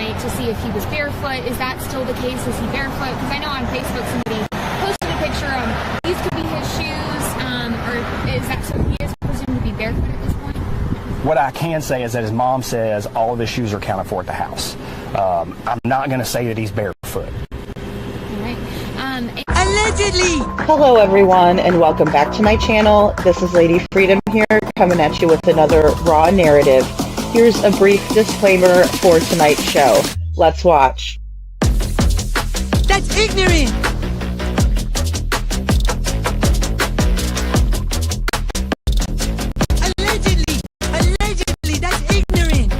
tonight to see if he was barefoot. Is that still the case? Is he barefoot? Because I know on Facebook somebody posted a picture of these could be his shoes, or is that so he is presumed to be barefoot at this point? What I can say is that his mom says all of his shoes are accounted for at the house. I'm not going to say that he's barefoot. Allegedly! Hello everyone and welcome back to my channel. This is Lady Freedom here, coming at you with another raw narrative. Here's a brief disclaimer for tonight's show. Let's watch. That's ignorant! Allegedly! Allegedly! That's ignorant!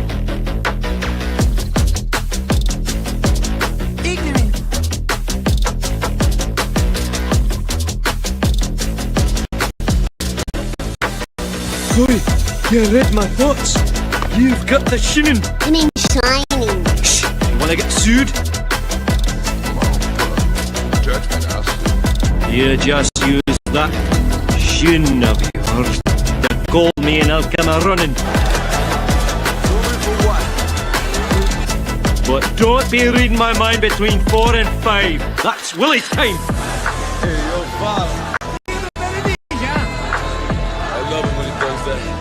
Ignorant! Sorry, you read my thoughts. You've got the shinin. You mean shining? Shh, you wanna get sued? Judgment us. You just use that shin of yours to call me and I'll come a running. But don't be reading my mind between 4 and 5. That's Willie's time. Hey, yo, father. I love it when he does that.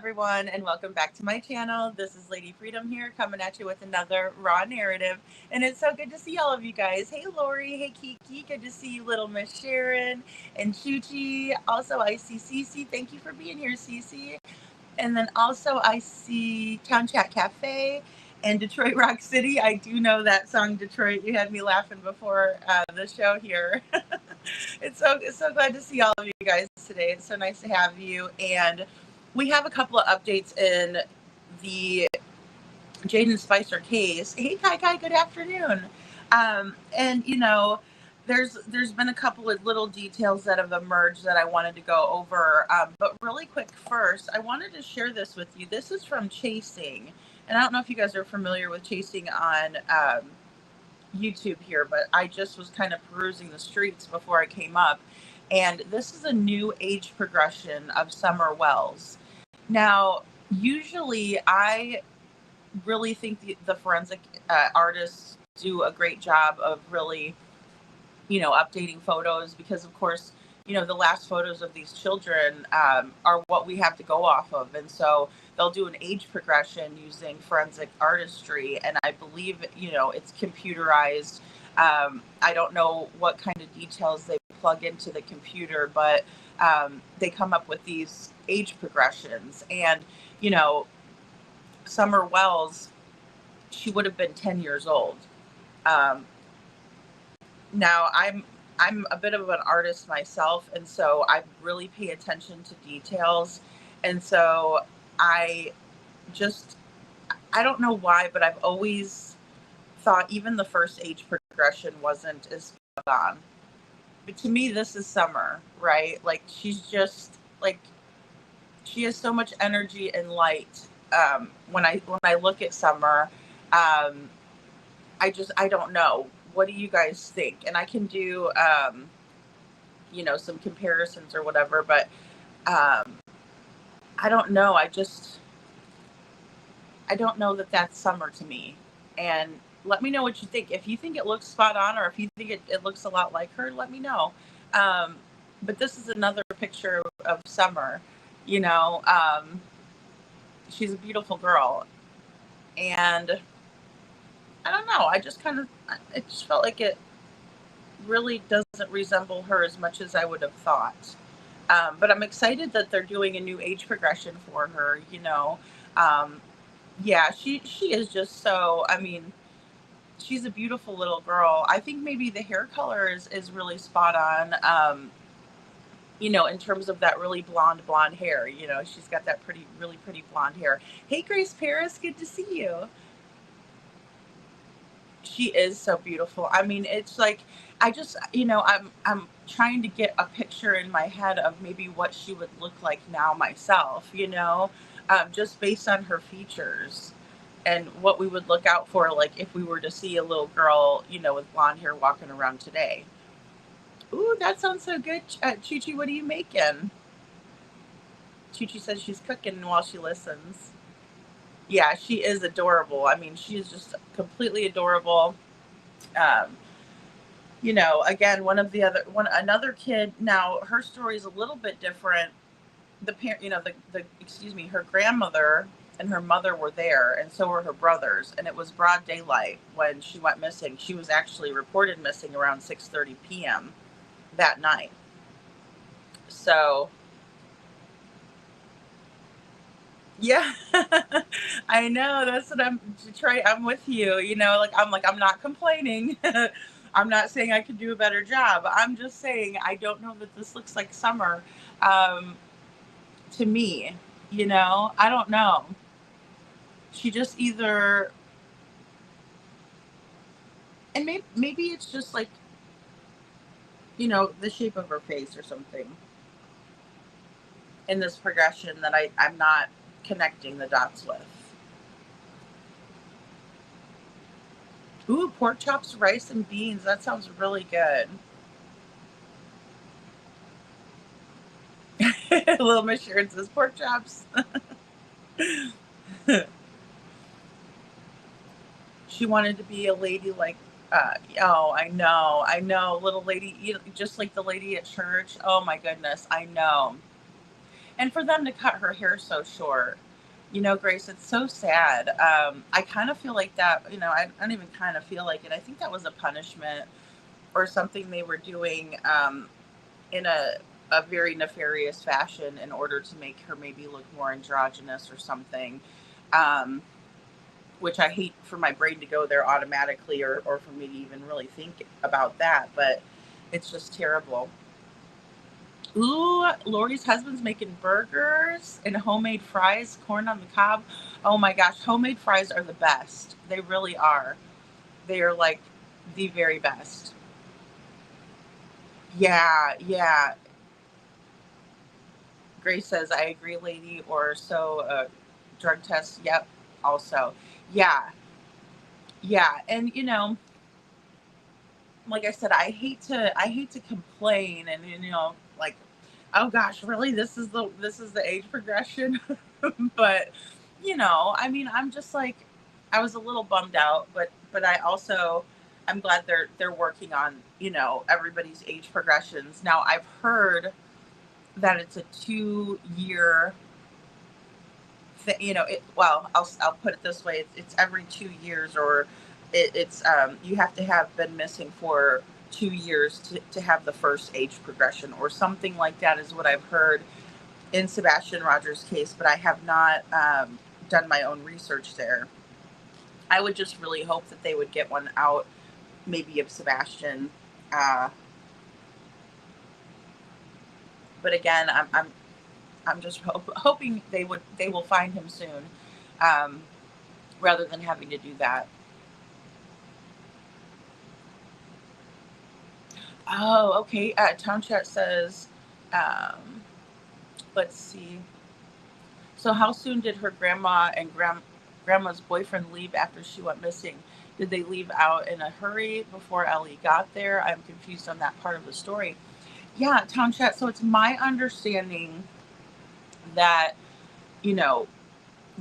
everyone, and welcome back to my channel. This is Lady Freedom here, coming at you with another raw narrative, and it's so good to see all of you guys. Hey Lori, hey Kiki, good to see you, little Miss Sharon and Chuchi. Also, I see Cece. Thank you for being here, Cece. And then also I see Town Chat Cafe and Detroit Rock City. I do know that song, Detroit. You had me laughing before the show here. It's so glad to see all of you guys today. It's so nice to have you. And we have a couple of updates in the Jayden Spicer case. Hey Kai, good afternoon. And you know, there's been a couple of little details that have emerged that I wanted to go over. But really quick first, I wanted to share this with you. This is from Chasing. And I don't know if you guys are familiar with Chasing on YouTube here, but I just was kind of perusing the streets before I came up. And this is a new age progression of Summer Wells. Now, usually I really think the forensic artists do a great job of really, you know, updating photos, because of course, you know, the last photos of these children are what we have to go off of. And so they'll do an age progression using forensic artistry. And I believe, you know, it's computerized. I don't know what kind of details they plug into the computer, but they come up with these age progressions. And, you know, Summer Wells, she would have been 10 years old. Now I'm a bit of an artist myself, and so I really pay attention to details. And so I don't know why, but I've always thought even the first age progression wasn't as spot on. But to me, this is Summer, right? Like, she's just like, she has so much energy and light. When I look at Summer, I don't know. What do you guys think? And I can do, you know, some comparisons or whatever, but I don't know. I don't know that that's Summer to me. And let me know what you think. If you think it looks spot on, or if you think it looks a lot like her, let me know. But this is another picture of Summer, you know. She's a beautiful girl. And I don't know. It just felt like it really doesn't resemble her as much as I would have thought. But I'm excited that they're doing a new age progression for her, you know. Yeah, she is just so, I mean, she's a beautiful little girl. I think maybe the hair color is really spot on, you know, in terms of that really blonde hair. You know, she's got that really pretty blonde hair. Hey, Grace Paris, good to see you. She is so beautiful. I mean, it's like, I just, you know, I'm trying to get a picture in my head of maybe what she would look like now myself, you know, just based on her features and what we would look out for, like if we were to see a little girl, you know, with blonde hair walking around today. Ooh, that sounds so good. Chi-Chi, what are you making? Chi-Chi says she's cooking while she listens. Yeah, she is adorable. I mean, she is just completely adorable. You know, again, another kid. Now, her story is a little bit different. The parent, you know, her grandmother and her mother were there, and so were her brothers. And it was broad daylight when she went missing. She was actually reported missing around 6:30 p.m. that night. So. Yeah, I know. That's what I'm with you. You know, I'm not complaining. I'm not saying I could do a better job. I'm just saying I don't know that this looks like Summer to me. You know, I don't know. She just either, and maybe it's just like, you know, the shape of her face or something in this progression that I'm not connecting the dots with. Ooh, pork chops, rice, and beans. That sounds really good. Little Miss Sharon says pork chops. She wanted to be a lady like, oh, I know, little lady, just like the lady at church. Oh my goodness, I know. And for them to cut her hair so short, Grace, it's so sad. I kind of feel like that, I don't even kind of feel like it. I think that was a punishment or something they were doing in a very nefarious fashion in order to make her maybe look more androgynous or something. Which I hate for my brain to go there automatically or for me to even really think about that, but it's just terrible. Ooh, Lori's husband's making burgers and homemade fries, corn on the cob. Oh my gosh, homemade fries are the best. They really are. They are like the very best. Yeah. Grace says, I agree, lady, or so drug test. Yep, also. Yeah. And like I said, I hate to complain and like, oh gosh, really? This is the age progression. But I mean, I'm just like, I was a little bummed out, but I'm glad they're working on, everybody's age progressions. Now I've heard that it's a 2-year well, I'll put it this way. It's every 2 years, or it's you have to have been missing for 2 years to have the first age progression or something like that is what I've heard in Sebastian Rogers' case, but I have not done my own research there. I would just really hope that they would get one out, maybe of Sebastian. But again, I'm just hoping they will find him soon, rather than having to do that. Oh, okay. Town Chat says, let's see. So how soon did her grandma and grandma's boyfriend leave after she went missing? Did they leave out in a hurry before Ellie got there? I'm confused on that part of the story. Yeah, Town Chat. So it's my understanding that,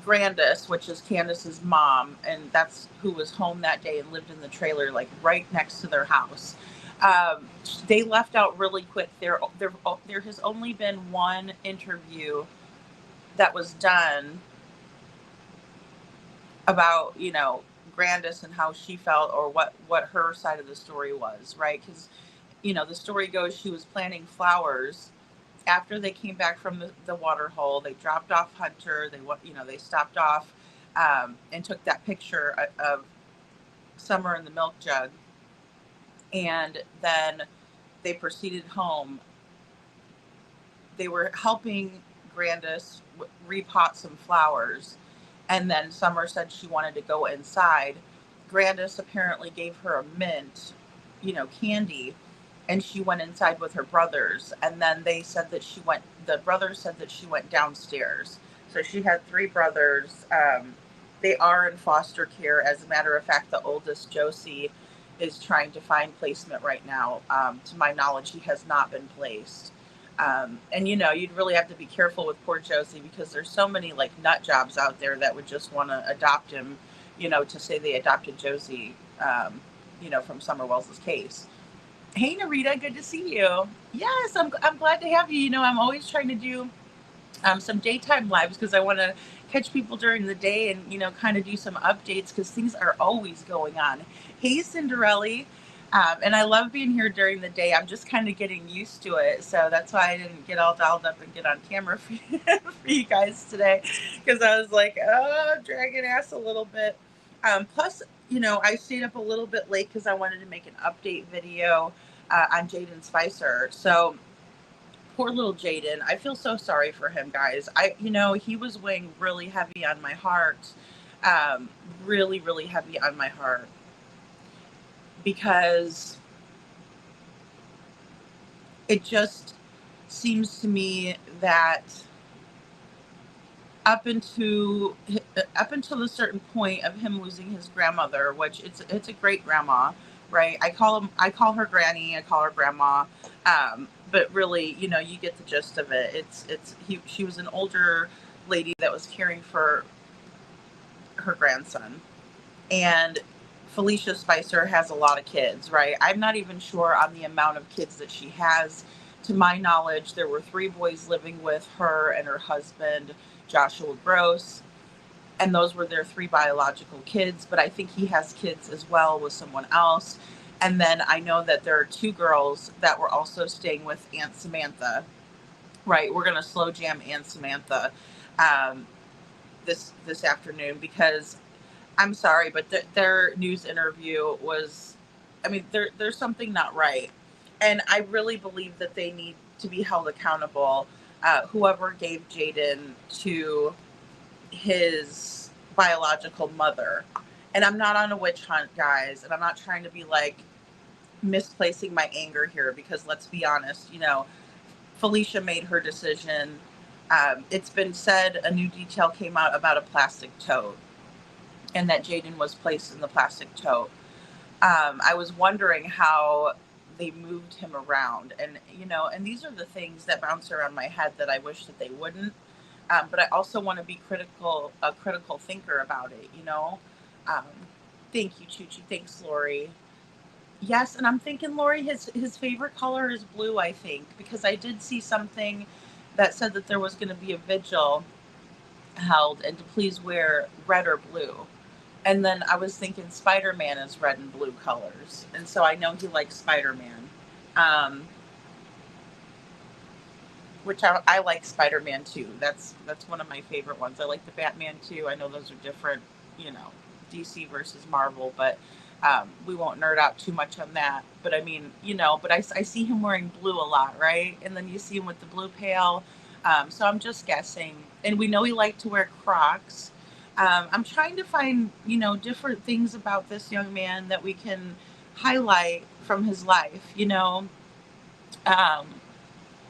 Grandis, which is Candace's mom, and that's who was home that day and lived in the trailer, like right next to their house. They left out really quick. There has only been one interview that was done about, Grandis and how she felt or what her side of the story was, right? Because, the story goes she was planting flowers after they came back from the water hole. They dropped off Hunter. They stopped off and took that picture of Summer in the milk jug. And then they proceeded home. They were helping Grandis repot some flowers. And then Summer said she wanted to go inside. Grandis apparently gave her a mint, candy. And she went inside with her brothers. And then the brothers said that she went downstairs. So she had 3 brothers. They are in foster care. As a matter of fact, the oldest, Josie, is trying to find placement right now. To my knowledge, he has not been placed. And you'd really have to be careful with poor Josie because there's so many like nut jobs out there that would just want to adopt him, to say they adopted Josie, from Summer Wells' case. Hey, Narita, good to see you. Yes, I'm glad to have you. I'm always trying to do some daytime lives because I want to catch people during the day and, kind of do some updates because things are always going on. Hey, Cinderella. And I love being here during the day. I'm just kind of getting used to it. So that's why I didn't get all dialed up and get on camera for you guys today because I was like, dragging ass a little bit. Plus, I stayed up a little bit late because I wanted to make an update video on Jayden Spicer. So poor little Jayden. I feel so sorry for him, guys. He was weighing really heavy on my heart. Really, really heavy on my heart. Because it just seems to me that up until a certain point of him losing his grandmother, which it's a great grandma, right? I call her granny, I call her grandma, but really, you get the gist of it. She was an older lady that was caring for her grandson, and Felicia Spicer has a lot of kids, right? I'm not even sure on the amount of kids that she has to my knowledge, there were 3 boys living with her and her husband, Joshua Gross, and those were their 3 biological kids. But I think he has kids as well with someone else. And then I know that there are 2 girls that were also staying with Aunt Samantha. Right, we're gonna slow jam Aunt Samantha this afternoon, because I'm sorry, but their news interview was, I mean, there's something not right. And I really believe that they need to be held accountable. Whoever gave Jayden to his biological mother. And I'm not on a witch hunt, guys. And I'm not trying to be like misplacing my anger here, because let's be honest, you know, Felicia made her decision. It's been said a new detail came out about a plastic tote, and that Jayden was placed in the plastic tote. I was wondering how they moved him around, and you know, and these are the things that bounce around my head that I wish that they wouldn't. But I also want to be a critical thinker about it. You know, thank you, Chuchi. Thanks, Lori. Yes, and I'm thinking, Lori, his favorite color is blue. I think, because I did see something that said that there was going to be a vigil held, and to please wear red or blue. And then I was thinking Spider-Man is red and blue colors. And so I know he likes Spider-Man. Which I like Spider-Man too. That's one of my favorite ones. I like the Batman too. I know those are different, you know, DC versus Marvel, but we won't nerd out too much on that. But I mean, you know, but I see him wearing blue a lot, right? And then you see him with the blue pail. So I'm just guessing. And we know he liked to wear Crocs. I'm trying to find, you know, different things about this young man that we can highlight from his life, you know.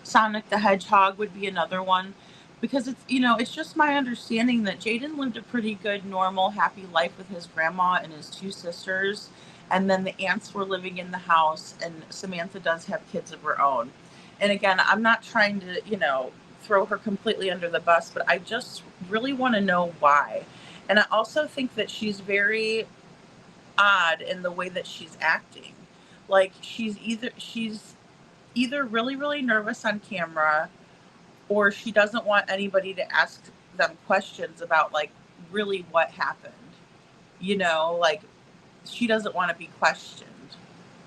Sonic the Hedgehog would be another one, because it's, you know, it's just my understanding that Jayden lived a pretty good, normal, happy life with his grandma and his 2 sisters. And then the aunts were living in the house, and Samantha does have kids of her own. And again, I'm not trying to, you know, throw her completely under the bus, but I just really want to know why. And I also think that she's very odd in the way that she's acting. Like she's either really, really nervous on camera, or she doesn't want anybody to ask them questions about like really what happened. You know, like she doesn't want to be questioned.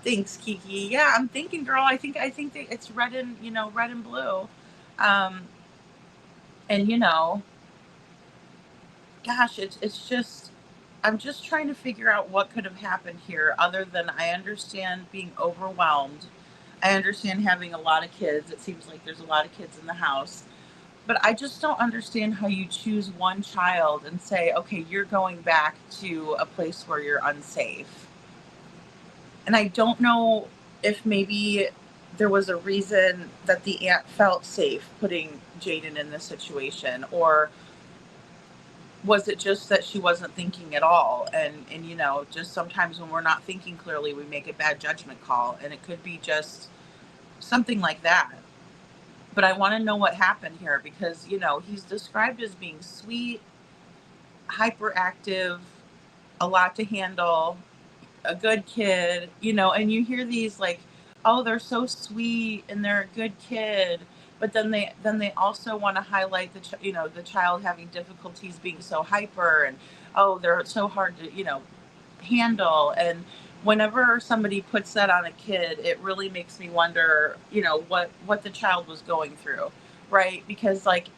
Thanks, Kiki. Yeah, I'm thinking, girl, I think that it's red and, you know, red and blue. And you know, gosh, it's just, I'm just trying to figure out what could have happened here, other than I understand being overwhelmed. I understand having a lot of kids. It seems like there's a lot of kids in the house. But I just don't understand how you choose one child and say, okay, you're going back to a place where you're unsafe. And I don't know if maybe there was a reason that the aunt felt safe putting Jayden in this situation, or was it just that she wasn't thinking at all? And you know, just sometimes when we're not thinking clearly, we make a bad judgment call, and it could be just something like that. But I want to know what happened here, because, you know, he's described as being sweet, hyperactive, a lot to handle, a good kid, you know, and you hear these like, oh, they're so sweet and they're a good kid. But then they also want to highlight the child having difficulties being so hyper, and oh, they're so hard to, you know, handle. And whenever somebody puts that on a kid, it really makes me wonder, you know, what the child was going through, right? Because like,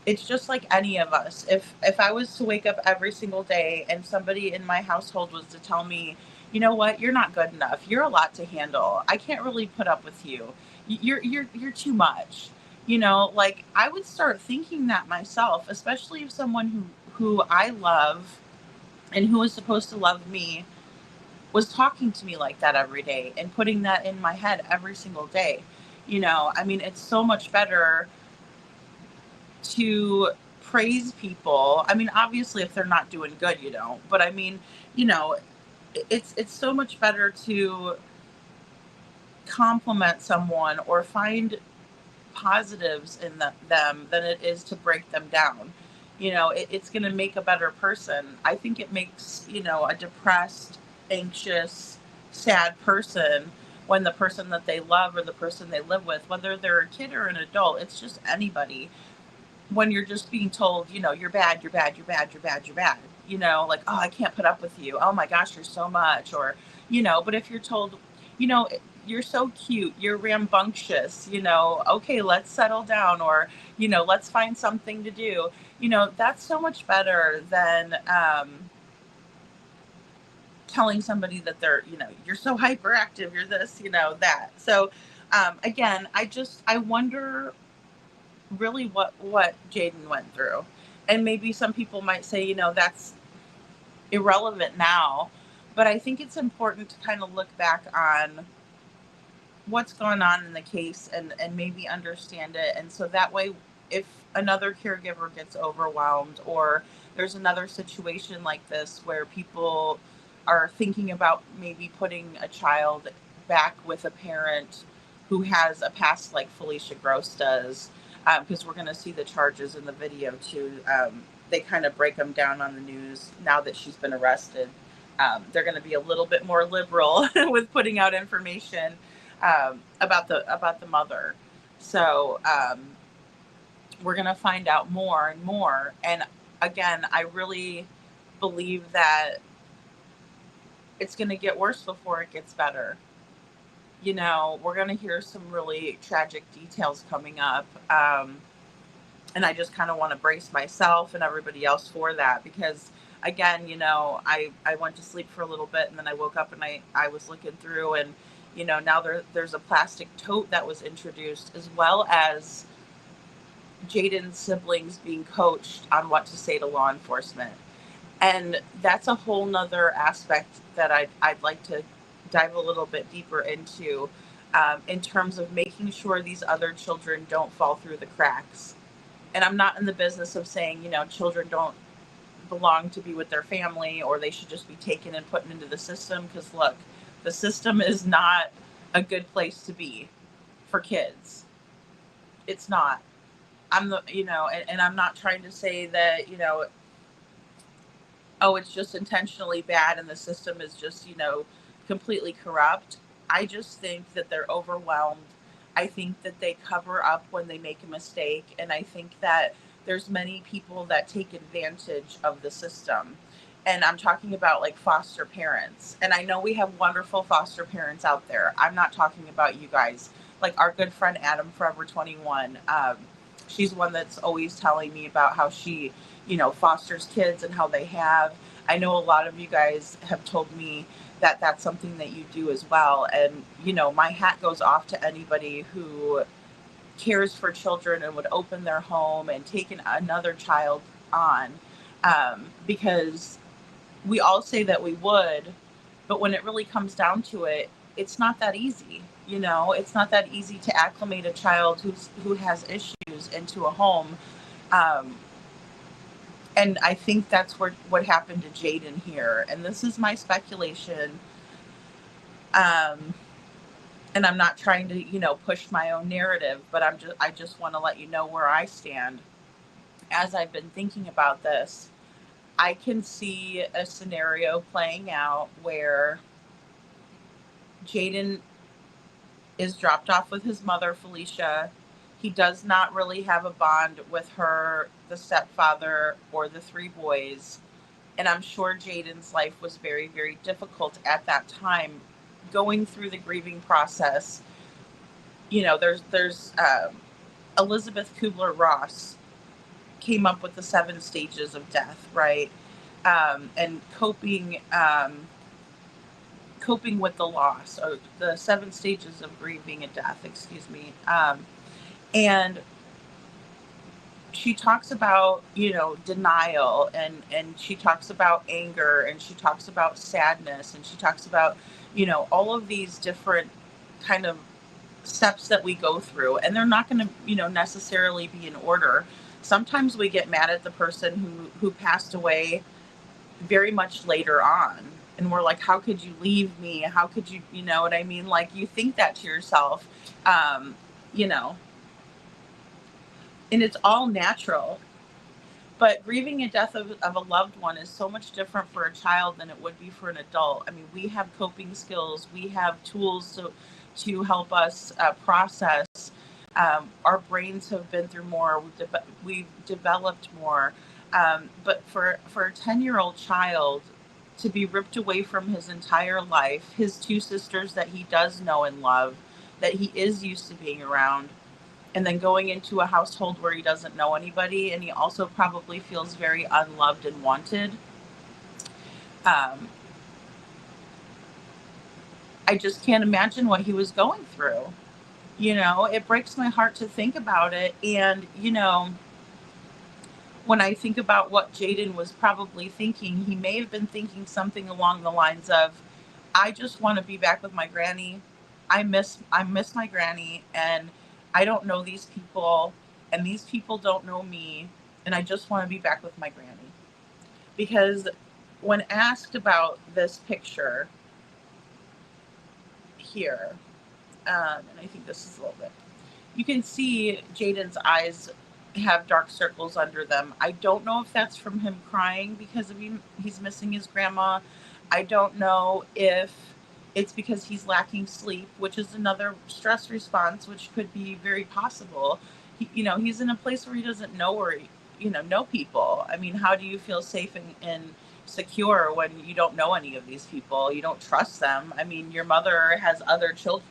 it's just like any of us. If I was to wake up every single day and somebody in my household was to tell me, you know what, you're not good enough, you're a lot to handle, I can't really put up with you, you're too much. You know, like I would start thinking that myself, especially if someone who I love and who is supposed to love me was talking to me like that every day and putting that in my head every single day. You know, I mean, it's so much better to praise people. I mean, obviously if they're not doing good, you don't, but I mean, you know, it's so much better to compliment someone or find positives in them than it is to break them down. You know, it's going to make a better person. I think it makes, you know, a depressed, anxious, sad person when the person that they love or the person they live with, whether they're a kid or an adult, it's just anybody, when you're just being told, you're bad, you're bad, you're bad, you're bad, you're bad, like, oh, I can't put up with you. Oh my gosh, you're so much. Or, but if you're told, you know, you're so cute, you're rambunctious, okay, let's settle down, or, let's find something to do, that's so much better than telling somebody that they're, you're so hyperactive, you're this, that. So again, I wonder really what Jayden went through. And maybe some people might say, that's irrelevant now, but I think it's important to kind of look back on what's going on in the case and maybe understand it. And so that way, if another caregiver gets overwhelmed, or there's another situation like this where people are thinking about maybe putting a child back with a parent who has a past like Felicia Gross does, because we're going to see the charges in the video too. They kind of break them down on the news now that she's been arrested. They're going to be a little bit more liberal with putting out information about the mother. So we're going to find out more and more. And again, I really believe that it's going to get worse before it gets better. We're going to hear some really tragic details coming up. And I just kind of want to brace myself and everybody else for that, because again, I went to sleep for a little bit, and then I woke up and I was looking through, and now there's a plastic tote that was introduced, as well as Jayden's siblings being coached on what to say to law enforcement. And that's a whole nother aspect that I'd like to dive a little bit deeper into, in terms of making sure these other children don't fall through the cracks. And I'm not in the business of saying, children don't belong to be with their family, or they should just be taken and put into the system. Because look, the system is not a good place to be for kids. It's not. And I'm not trying to say that, oh, it's just intentionally bad and the system is just, completely corrupt. I just think that they're overwhelmed. I think that they cover up when they make a mistake. And I think that there's many people that take advantage of the system. And I'm talking about like foster parents. And I know we have wonderful foster parents out there. I'm not talking about you guys. Like our good friend Adam, Forever 21. She's one that's always telling me about how she, fosters kids and how they have. I know a lot of you guys have told me that that's something that you do as well. And, my hat goes off to anybody who cares for children and would open their home and take another child on, because we all say that we would, but when it really comes down to it, it's not that easy. It's not that easy to acclimate a child who has issues into a home. And I think that's what happened to Jayden here. And this is my speculation. And I'm not trying to, push my own narrative, but I just want to let you know where I stand. As I've been thinking about this, I can see a scenario playing out where Jayden is dropped off with his mother, Felicia. He does not really have a bond with her, the stepfather, or the three boys. And I'm sure Jayden's life was very, very difficult at that time, going through the grieving process. There's Elizabeth Kubler-Ross came up with the 7 stages of death, right? And coping with the loss, or the 7 stages of grieving a death, excuse me. And she talks about, denial, and she talks about anger, and she talks about sadness, and she talks about, all of these different kind of steps that we go through. And they're not going to, necessarily be in order. Sometimes we get mad at the person who passed away very much later on. And we're like, how could you leave me? How could you, you know what I mean? Like, you think that to yourself, and it's all natural. But grieving a death of a loved one is so much different for a child than it would be for an adult. I mean, we have coping skills, we have tools to help us process. Our brains have been through more, we've developed more. But for a 10-year-old child to be ripped away from his entire life, his two sisters that he does know and love, that he is used to being around, and then going into a household where he doesn't know anybody, and he also probably feels very unloved and wanted. I just can't imagine what he was going through. You know, it breaks my heart to think about it. And, you know, when I think about what Jayden was probably thinking, he may have been thinking something along the lines of, I just want to be back with my granny. I miss my granny, and I don't know these people, and these people don't know me, and I just want to be back with my granny. Because when asked about this picture here, and I think this is a little bit, you can see Jayden's eyes have dark circles under them. I don't know if that's from him crying because of he's missing his grandma. I don't know if it's because he's lacking sleep, which is another stress response, which could be very possible. He's in a place where he doesn't know know people. I mean, how do you feel safe and secure when you don't know any of these people? You don't trust them. I mean, your mother has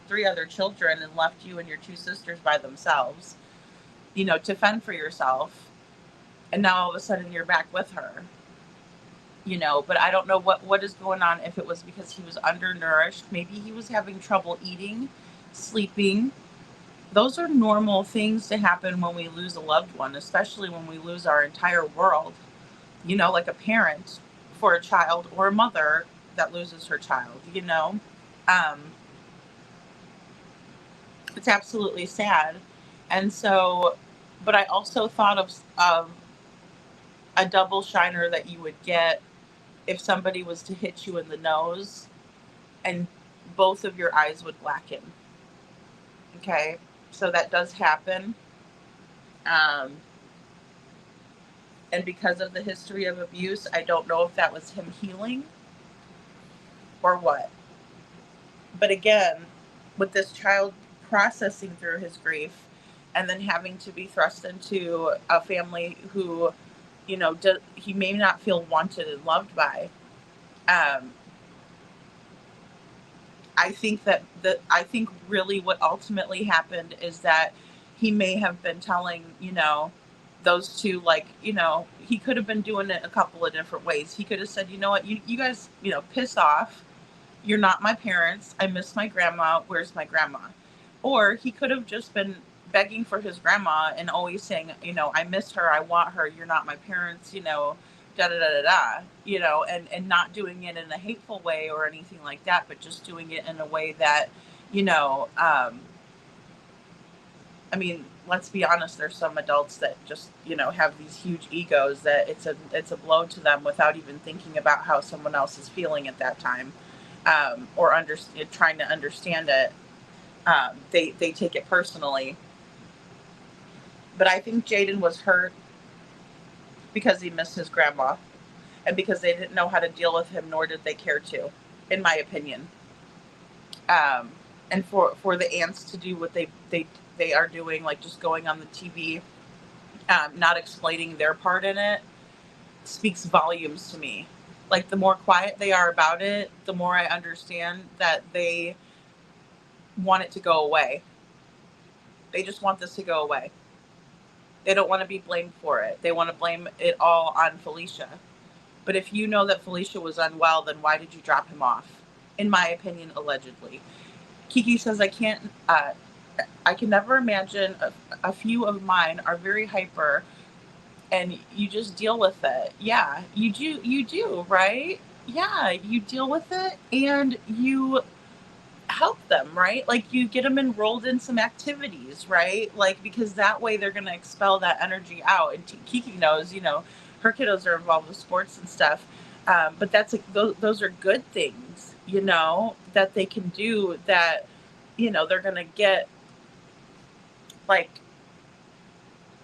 three other children and left you and your two sisters by themselves, to fend for yourself. And now all of a sudden you're back with her, but I don't know what is going on. If it was because he was undernourished, maybe he was having trouble eating, sleeping. Those are normal things to happen when we lose a loved one, especially when we lose our entire world, like a parent for a child or a mother that loses her child, it's absolutely sad. And so, but I also thought of a double shiner that you would get if somebody was to hit you in the nose and both of your eyes would blacken. Okay, so that does happen. And because of the history of abuse, I don't know if that was him healing or what. But again, with this child processing through his grief and then having to be thrust into a family who, he may not feel wanted and loved by. I think I think really what ultimately happened is that he may have been telling, those two, he could have been doing it a couple of different ways. He could have said, you know what, you guys, piss off. You're not my parents. I miss my grandma. Where's my grandma? Or he could have just been begging for his grandma and always saying, I miss her. I want her. You're not my parents, da da da da da, and not doing it in a hateful way or anything like that, but just doing it in a way that, I mean, let's be honest, there's some adults that just, have these huge egos that it's a blow to them without even thinking about how someone else is feeling at that time, or trying to understand it. They take it personally. But I think Jayden was hurt because he missed his grandma and because they didn't know how to deal with him, nor did they care to, in my opinion. And for the aunts to do what they are doing, like just going on the TV, not explaining their part in it, speaks volumes to me. Like, the more quiet they are about it, the more I understand that they want it to go away. They just want this to go away. They don't want to be blamed for it. They want to blame it all on Felicia. But if you know that Felicia was unwell, then why did you drop him off? In my opinion, allegedly. Kiki says, I can never imagine. A few of mine are very hyper, and you just deal with it. Yeah, you do, right? Yeah, you deal with it, and you help them, right? Like, you get them enrolled in some activities, right? Like, because that way they're going to expel that energy out. And Kiki knows, her kiddos are involved with sports and stuff. But that's those are good things, that they can do, that, they're going to get like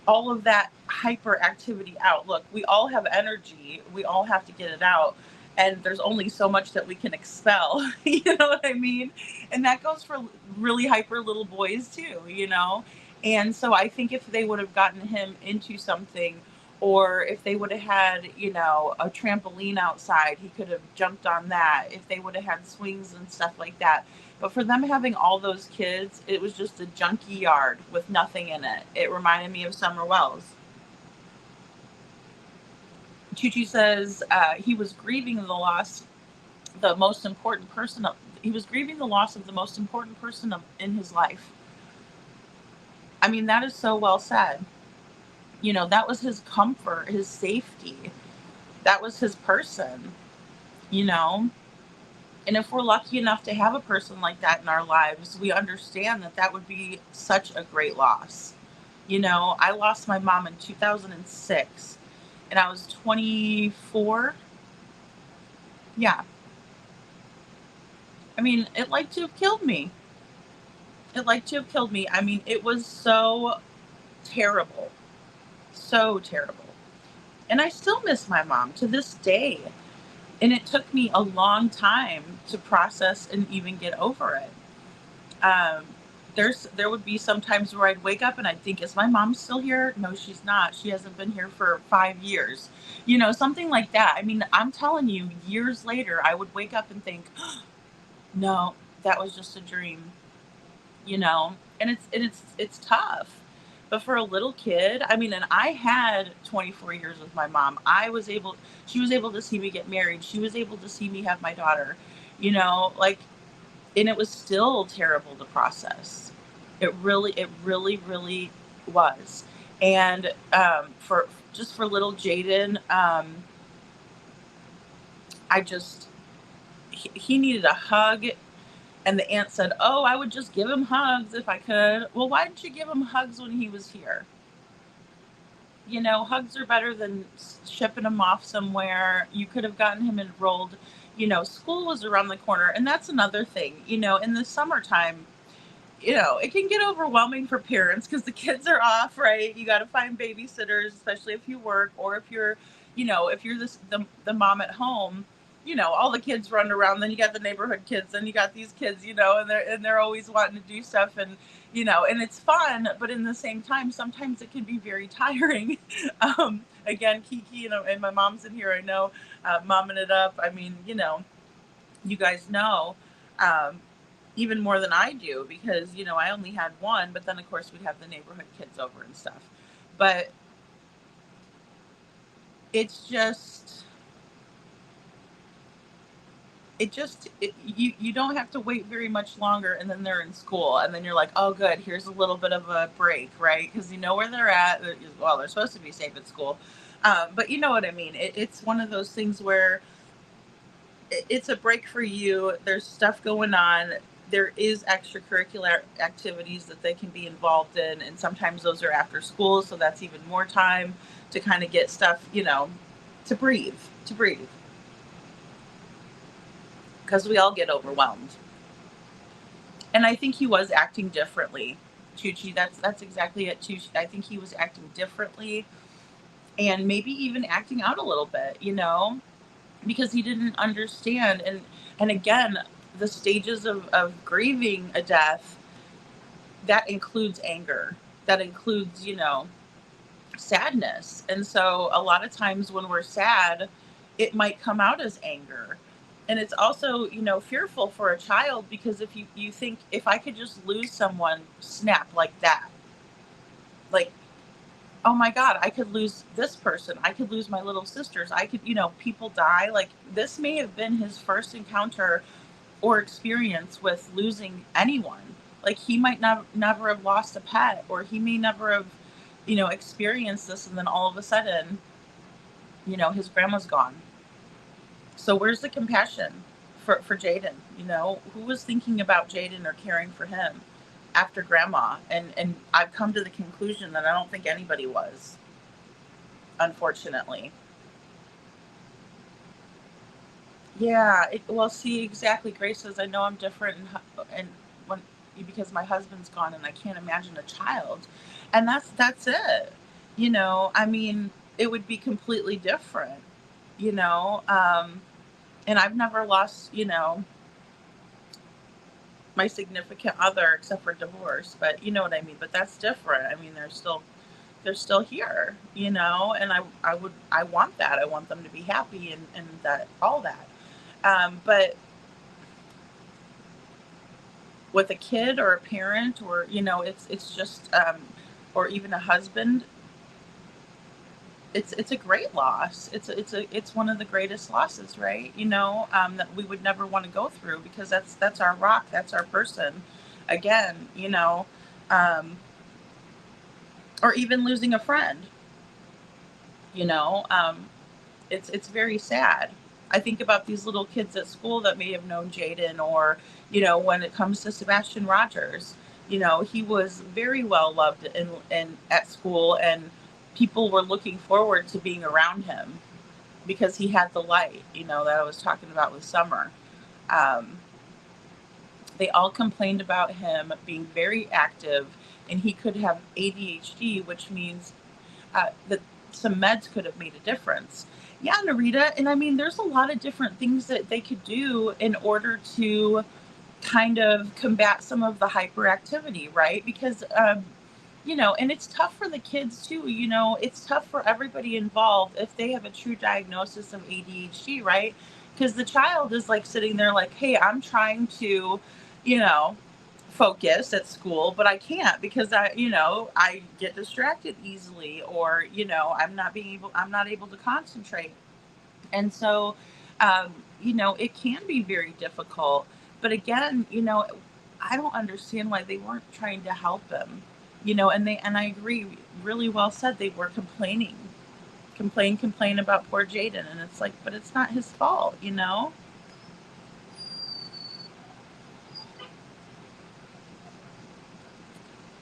all of that hyperactivity out. Look, we all have energy. We all have to get it out. And there's only so much that we can expel. You know what I mean? And that goes for really hyper little boys too, you know? And so I think if they would have gotten him into something, or if they would have had, you know, a trampoline outside, he could have jumped on that. If they would have had swings and stuff like that. But for them having all those kids, it was just a junky yard with nothing in it. It reminded me of Summer Wells. Chuchi says he was grieving the loss, the most important person. He was grieving the loss of the most important person in his life. I mean, that is so well said. You know, that was his comfort, his safety. That was his person, you know? And if we're lucky enough to have a person like that in our lives, we understand that that would be such a great loss. You know, I lost my mom in 2006 and I was 24. Yeah. I mean, it like to have killed me. It like to have killed me. I mean, it was so terrible. So terrible. And I still miss my mom to this day. And it took me a long time to process and even get over it. There would be some times where I'd wake up and I'd think, is my mom still here? No, she's not. She hasn't been here for 5 years. You know, something like that. I mean, I'm telling you, years later, I would wake up and think, oh, no, that was just a dream. You know, and it's tough. But for a little kid, I mean, and I had 24 years with my mom. She was able to see me get married. She was able to see me have my daughter, you know, like, and it was still terrible to process. It really, really was. And for little Jayden, he needed a hug. And the aunt said, oh, I would just give him hugs if I could. Well, why didn't you give him hugs when he was here? You know, hugs are better than shipping him off somewhere. You could have gotten him enrolled. You know, school was around the corner. And that's another thing. You know, in the summertime, you know, it can get overwhelming for parents because the kids are off, right? You got to find babysitters, especially if you work, or if you're, you know, if you're the mom at home. You know, all the kids run around, then you got the neighborhood kids, then you got these kids, you know, and they're always wanting to do stuff, and, you know, and it's fun, but in the same time, sometimes it can be very tiring. Again, Kiki and my mom's in here, I know, momming it up. I mean, you know, you guys know, even more than I do, because, you know, I only had one, but then of course we'd have the neighborhood kids over and stuff. But you don't have to wait very much longer, and then they're in school, and then you're like, oh good, here's a little bit of a break, right? Because you know where they're at. Well, they're supposed to be safe at school, but you know what I mean. It's one of those things where it's a break for you. There's stuff going on. There is extracurricular activities that they can be involved in, and sometimes those are after school, so that's even more time to kind of get stuff, you know, to breathe. Because we all get overwhelmed. And I think he was acting differently, Chuchi. That's exactly it, Chuchi. I think he was acting differently, and maybe even acting out a little bit, you know, because he didn't understand. And again, the stages of grieving a death, that includes anger. That includes, you know, sadness. And so a lot of times when we're sad, it might come out as anger. And it's also, you know, fearful for a child, because if you think, if I could just lose someone, snap, like that, like, oh my God, I could lose this person. I could lose my little sisters. I could, you know, people die. Like, this may have been his first encounter or experience with losing anyone. Like, he might never have lost a pet, or he may never have, you know, experienced this. And then all of a sudden, you know, his grandma's gone. So where's the compassion for Jayden? You know, who was thinking about Jayden or caring for him after grandma? And I've come to the conclusion that I don't think anybody was, unfortunately. Yeah, well, see, exactly. Grace says, I know I'm different, because my husband's gone, and I can't imagine a child. And that's it. you know, I mean, it would be completely different, you know. And I've never lost, you know, my significant other except for divorce, but you know what I mean. But that's different. I mean, they're still here, you know, and I want that. I want them to be happy and that, all that. But with a kid or a parent, or, you know, it's just, or even a husband, it's a great loss. It's one of the greatest losses, right? You know, that we would never want to go through, because that's our rock. That's our person. Again, you know, or even losing a friend, you know, it's very sad. I think about these little kids at school that may have known Jayden, or, you know, when it comes to Sebastian Rogers, you know, he was very well loved in at school, and people were looking forward to being around him because he had the light, you know, that I was talking about with Summer. They all complained about him being very active, and he could have ADHD, which means that some meds could have made a difference. Yeah, Narita. And I mean, there's a lot of different things that they could do in order to kind of combat some of the hyperactivity, right? Because, you know, and it's tough for the kids too, you know, it's tough for everybody involved if they have a true diagnosis of ADHD, right? Because the child is like sitting there like, hey, I'm trying to, you know, focus at school, but I can't because I get distracted easily, or, you know, I'm not able to concentrate. And so, you know, it can be very difficult, but again, you know, I don't understand why they weren't trying to help him, you know, and I agree, really well said. They were complain about poor Jayden. And it's like, but it's not his fault, you know?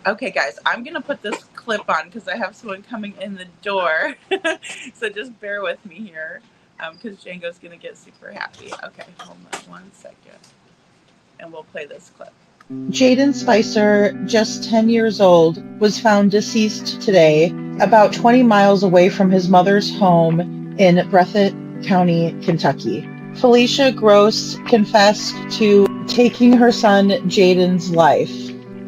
Okay, guys, I'm going to put this clip on because I have someone coming in the door. So just bear with me here, because Django's going to get super happy. Okay, hold on 1 second. And we'll play this clip. Jayden Spicer, just 10 years old, was found deceased today, about 20 miles away from his mother's home in Breathitt County, Kentucky. Felicia Gross confessed to taking her son Jayden's life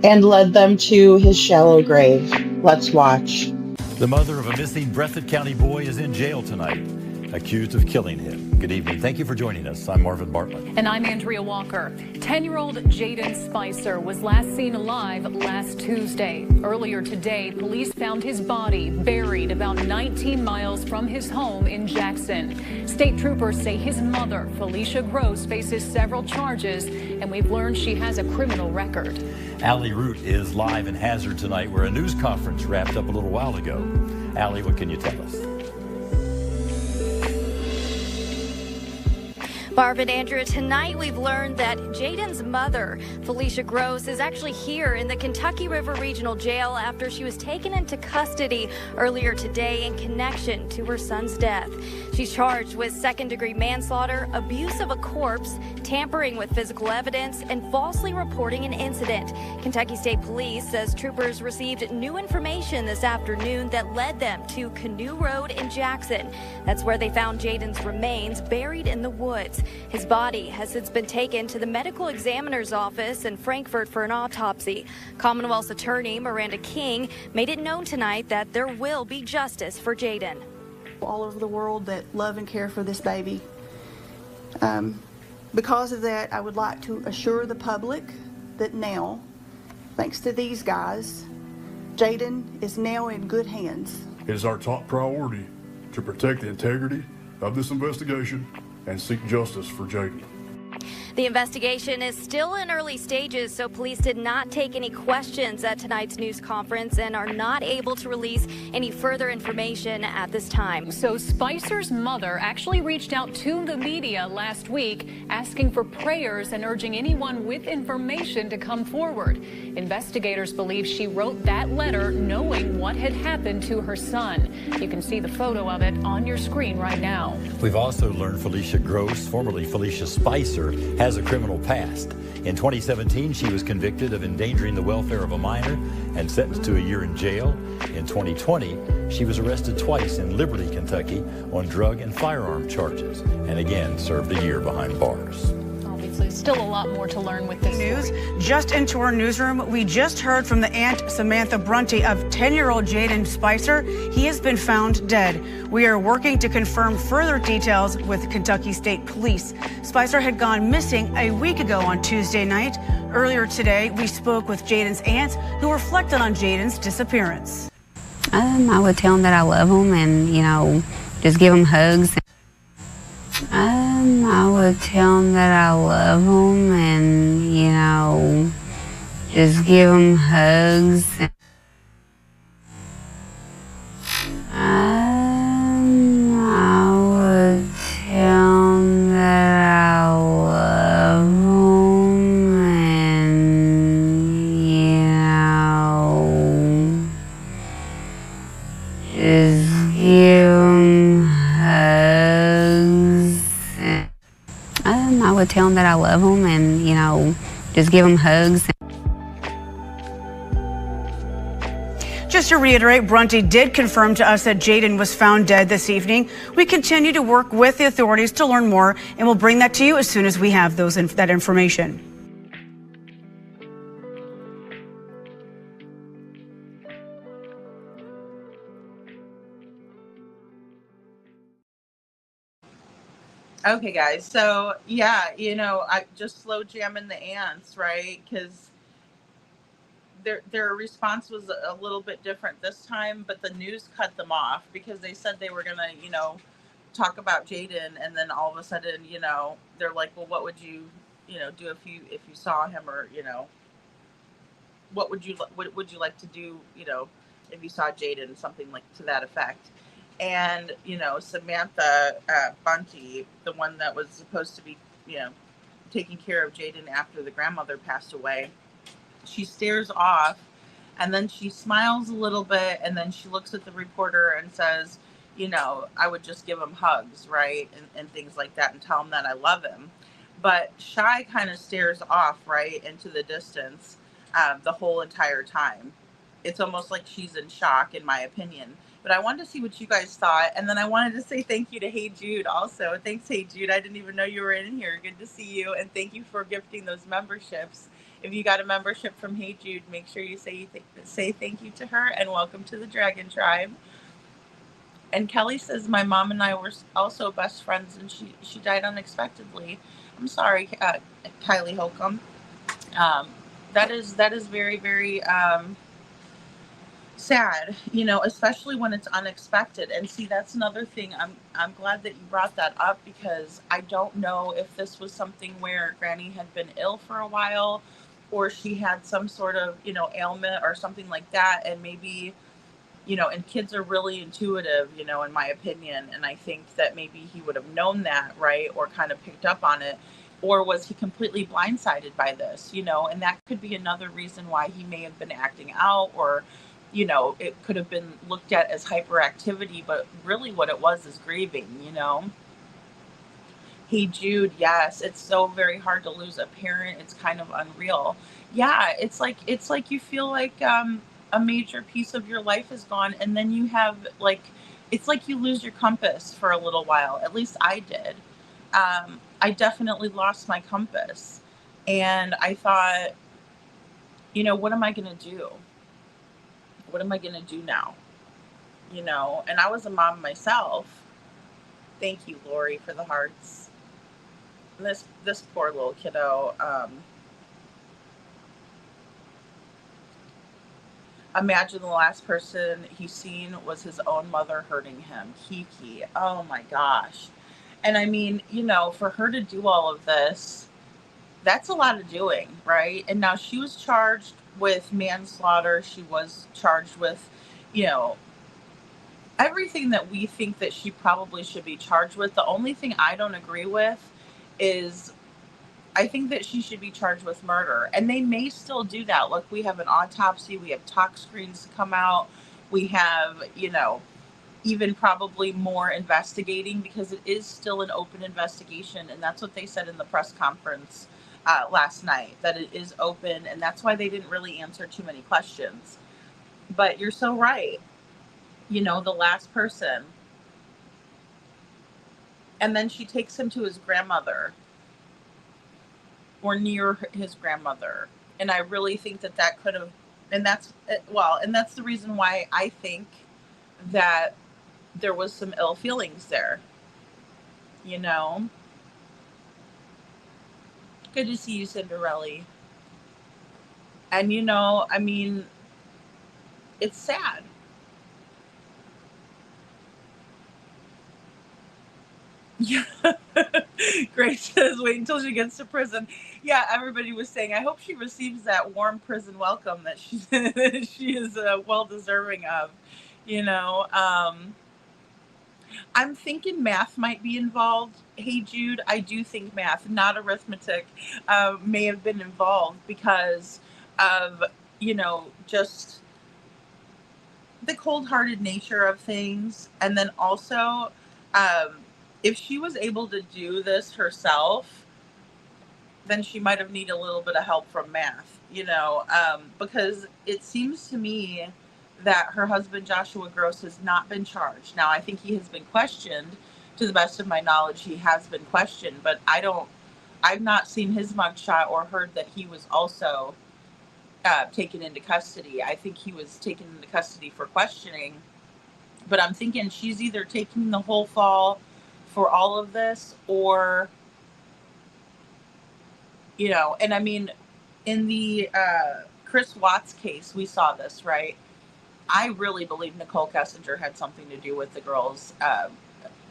and led them to his shallow grave. Let's watch. The mother of a missing Breathitt County boy is in jail tonight, accused of killing him. Good evening. Thank you for joining us. I'm Marvin Bartlett. And I'm Andrea Walker. 10-year-old Jayden Spicer was last seen alive last Tuesday. Earlier today, police found his body buried about 19 miles from his home in Jackson. State troopers say his mother, Felicia Gross, faces several charges, and we've learned she has a criminal record. Allie Root is live in Hazard tonight, where a news conference wrapped up a little while ago. Allie, what can you tell us? Marvin, Andrea, tonight we've learned that Jayden's mother, Felicia Gross, is actually here in the Kentucky River Regional Jail after she was taken into custody earlier today in connection to her son's death. She's charged with second-degree manslaughter, abuse of a corpse, tampering with physical evidence, and falsely reporting an incident. Kentucky State Police says troopers received new information this afternoon that led them to Canoe Road in Jackson. That's where they found Jayden's remains buried in the woods. His body has since been taken to the medical examiner's office in Frankfort for an autopsy. Commonwealth's attorney, Miranda King, made it known tonight that there will be justice for Jayden. All over the world that love and care for this baby. Because of that, I would like to assure the public that now, thanks to these guys, Jayden is now in good hands. It is our top priority to protect the integrity of this investigation and seek justice for Jayden. The investigation is still in early stages, so police did not take any questions at tonight's news conference and are not able to release any further information at this time. So Spicer's mother actually reached out to the media last week asking for prayers and urging anyone with information to come forward. Investigators believe she wrote that letter knowing what had happened to her son. You can see the photo of it on your screen right now. We've also learned Felicia Gross, formerly Felicia Spicer, has has a criminal past. In 2017, she was convicted of endangering the welfare of a minor and sentenced to a year in jail. In 2020, she was arrested twice in Liberty, Kentucky on drug and firearm charges, and again served a year behind bars. Obviously, still a lot more to learn with this news. story. Just into our newsroom, we just heard from the aunt, Samantha Brunty, of 10-year-old Jayden Spicer. He has been found dead. We are working to confirm further details with Kentucky State Police. Spicer had gone missing a week ago on Tuesday night. Earlier today, we spoke with Jayden's aunt, who reflected on Jayden's disappearance. I would tell him that I love him and, just give him hugs. I would tell him that I love him and, just give him hugs. I would tell him that I love him and, just give him hugs. I would tell him that I love him and, just give him hugs. Just to reiterate, Brunty did confirm to us that Jayden was found dead this evening. We continue to work with the authorities to learn more, and we'll bring that to you as soon as we have that information. Okay, guys. So, yeah, I just slow jamming the ants, right? Because their response was a little bit different this time, but the news cut them off because they said they were going to, talk about Jayden, and then all of a sudden, they're like, well, what would you, do if you saw him, or, what would you like to do, if you saw Jayden, something like to that effect. And, Samantha Bunty, the one that was supposed to be, taking care of Jayden after the grandmother passed away, she stares off, and then she smiles a little bit, and then she looks at the reporter and says, I would just give him hugs, right? And things like that, and tell him that I love him. But Shy kind of stares off, right, into the distance the whole entire time. It's almost like she's in shock, in my opinion. But I wanted to see what you guys thought. And then I wanted to say thank you to Hey Jude also. Thanks, Hey Jude. I didn't even know you were in here. Good to see you. And thank you for gifting those memberships. If you got a membership from Hey Jude, make sure you say thank you to her and welcome to the Dragon Tribe. And Kelly says, my mom and I were also best friends, and she died unexpectedly. I'm sorry, Kylie Holcomb. That is very, very sad, especially when it's unexpected. And see, that's another thing. I'm glad that you brought that up, because I don't know if this was something where Granny had been ill for a while, or she had some sort of, ailment or something like that. And maybe, and kids are really intuitive, in my opinion. And I think that maybe he would have known that, right? Or kind of picked up on it. Or was he completely blindsided by this, and that could be another reason why he may have been acting out, or, it could have been looked at as hyperactivity, but really what it was is grieving, Hey Jude, yes, it's so very hard to lose a parent. It's kind of unreal. Yeah, it's like you feel like a major piece of your life is gone, and then you have it's like you lose your compass for a little while. At least I did. I definitely lost my compass, and I thought, what am I going to do? What am I going to do now? And I was a mom myself. Thank you, Lori, for the hearts. This poor little kiddo. Imagine the last person he's seen was his own mother hurting him. Kiki. Oh my gosh. And I mean, for her to do all of this, that's a lot of doing, right? And now she was charged with manslaughter. She was charged with, everything that we think that she probably should be charged with. The only thing I don't agree with is I think that she should be charged with murder. And they may still do that. Look, we have an autopsy. We have talk screens to come out. We have, even probably more investigating, because it is still an open investigation. And that's what they said in the press conference last night, that it is open. And that's why they didn't really answer too many questions. But you're so right. You know, the last person. And then she takes him to his grandmother, or near his grandmother. And I really think that that could have, and that's, well, and that's the reason why I think that there was some ill feelings there. You know? Good to see you, Cinderella. And, you know, I mean, it's sad. Yeah. Grace says, wait until she gets to prison. Yeah, everybody was saying, I hope she receives that warm prison welcome that she she is well deserving of. You know, I'm thinking math might be involved. Hey, Jude, I do think math, not arithmetic, may have been involved because of, you know, just the cold-hearted nature of things. And then also, if she was able to do this herself, then she might have needed a little bit of help from math, you know, because it seems to me that her husband, Joshua Gross, has not been charged. Now, I think he has been questioned. To the best of my knowledge, he has been questioned, but I've not seen his mugshot or heard that he was also taken into custody. I think he was taken into custody for questioning, but I'm thinking she's either taking the whole fall for all of this, or, you know, and I mean, in the Chris Watts case, we saw this, right? I really believe Nicole Kessinger had something to do with the girls.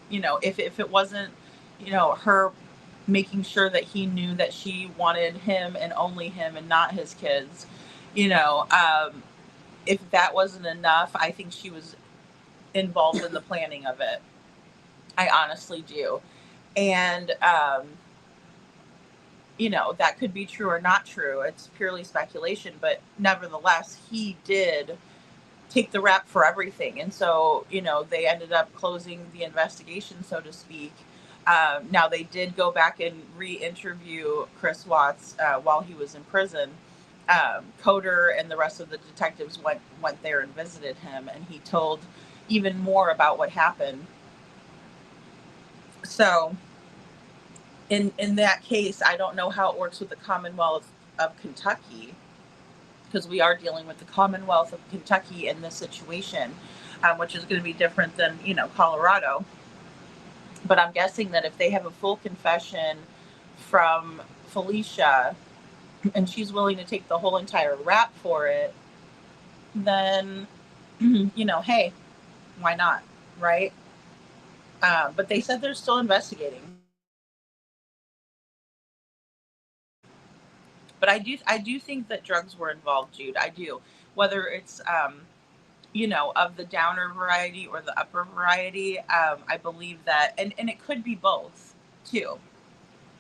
You know, if it wasn't, you know, her making sure that he knew that she wanted him and only him and not his kids, you know, if that wasn't enough, I think she was involved in the planning of it. I honestly do. And, you know, that could be true or not true. It's purely speculation, but nevertheless, he did take the rap for everything. And so, you know, they ended up closing the investigation, so to speak. Now, they did go back and re-interview Chris Watts while he was in prison. Coder and the rest of the detectives went there and visited him, and he told even more about what happened. So in that case, I don't know how it works with the Commonwealth of Kentucky, because we are dealing with the Commonwealth of Kentucky in this situation, which is going to be different than, you know, Colorado. But I'm guessing that if they have a full confession from Felicia and she's willing to take the whole entire rap for it, then, you know, hey, why not, right? But they said they're still investigating. But I do think that drugs were involved, Jude. I do. Whether it's, you know, of the downer variety or the upper variety, I believe that, and it could be both, too.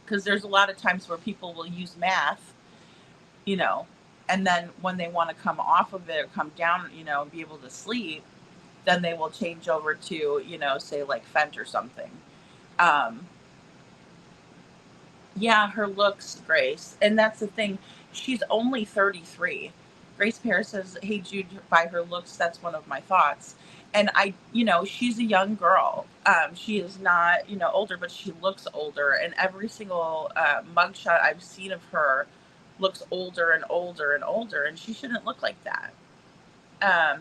Because there's a lot of times where people will use math, you know, and then when they want to come off of it or come down, you know, and be able to sleep, then they will change over to, you know, say like Fent or something. Yeah, her looks, Grace. And that's the thing. She's only 33. Grace Paris says, hey, Jude, by her looks, that's one of my thoughts. And you know, she's a young girl. She is not, you know, older, but she looks older. And every single mugshot I've seen of her looks older and older and older. And she shouldn't look like that.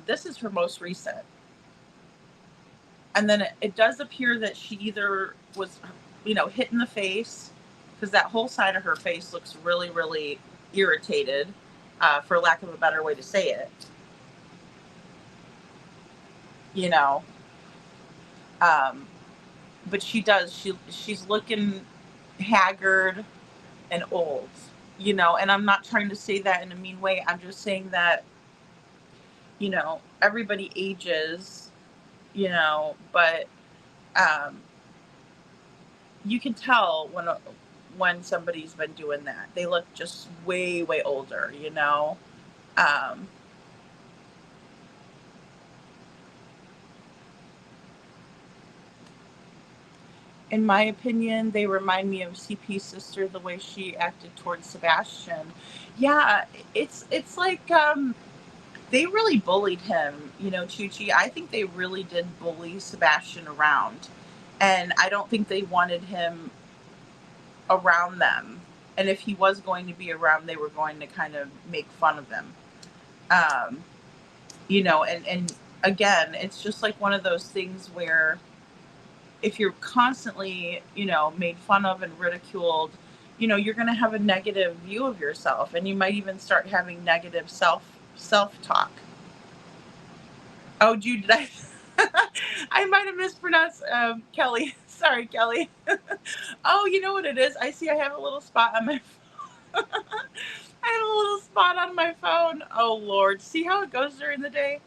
This is her most recent. And then it does appear that she either was, you know, hit in the face, because that whole side of her face looks really, really irritated, for lack of a better way to say it. You know, but she's looking haggard and old, you know, and I'm not trying to say that in a mean way. I'm just saying that, you know, everybody ages, you know, but you can tell when somebody's been doing that. They look just way, way older, you know? In my opinion, they remind me of CP's sister, the way she acted towards Sebastian. Yeah, it's like they really bullied him, Chuchi. I think they really did bully Sebastian around. And I don't think they wanted him around them. And if he was going to be around, they were going to kind of make fun of him. Um, and again, it's just like one of those things where if you're constantly, made fun of and ridiculed, you're going to have a negative view of yourself, and you might even start having negative self-talk. Oh, Jude, did I I might have mispronounced Kelly. Sorry, Kelly. Oh, you know what it is? I see I have a little spot on my I have a little spot on my phone. Oh, Lord. See how it goes during the day?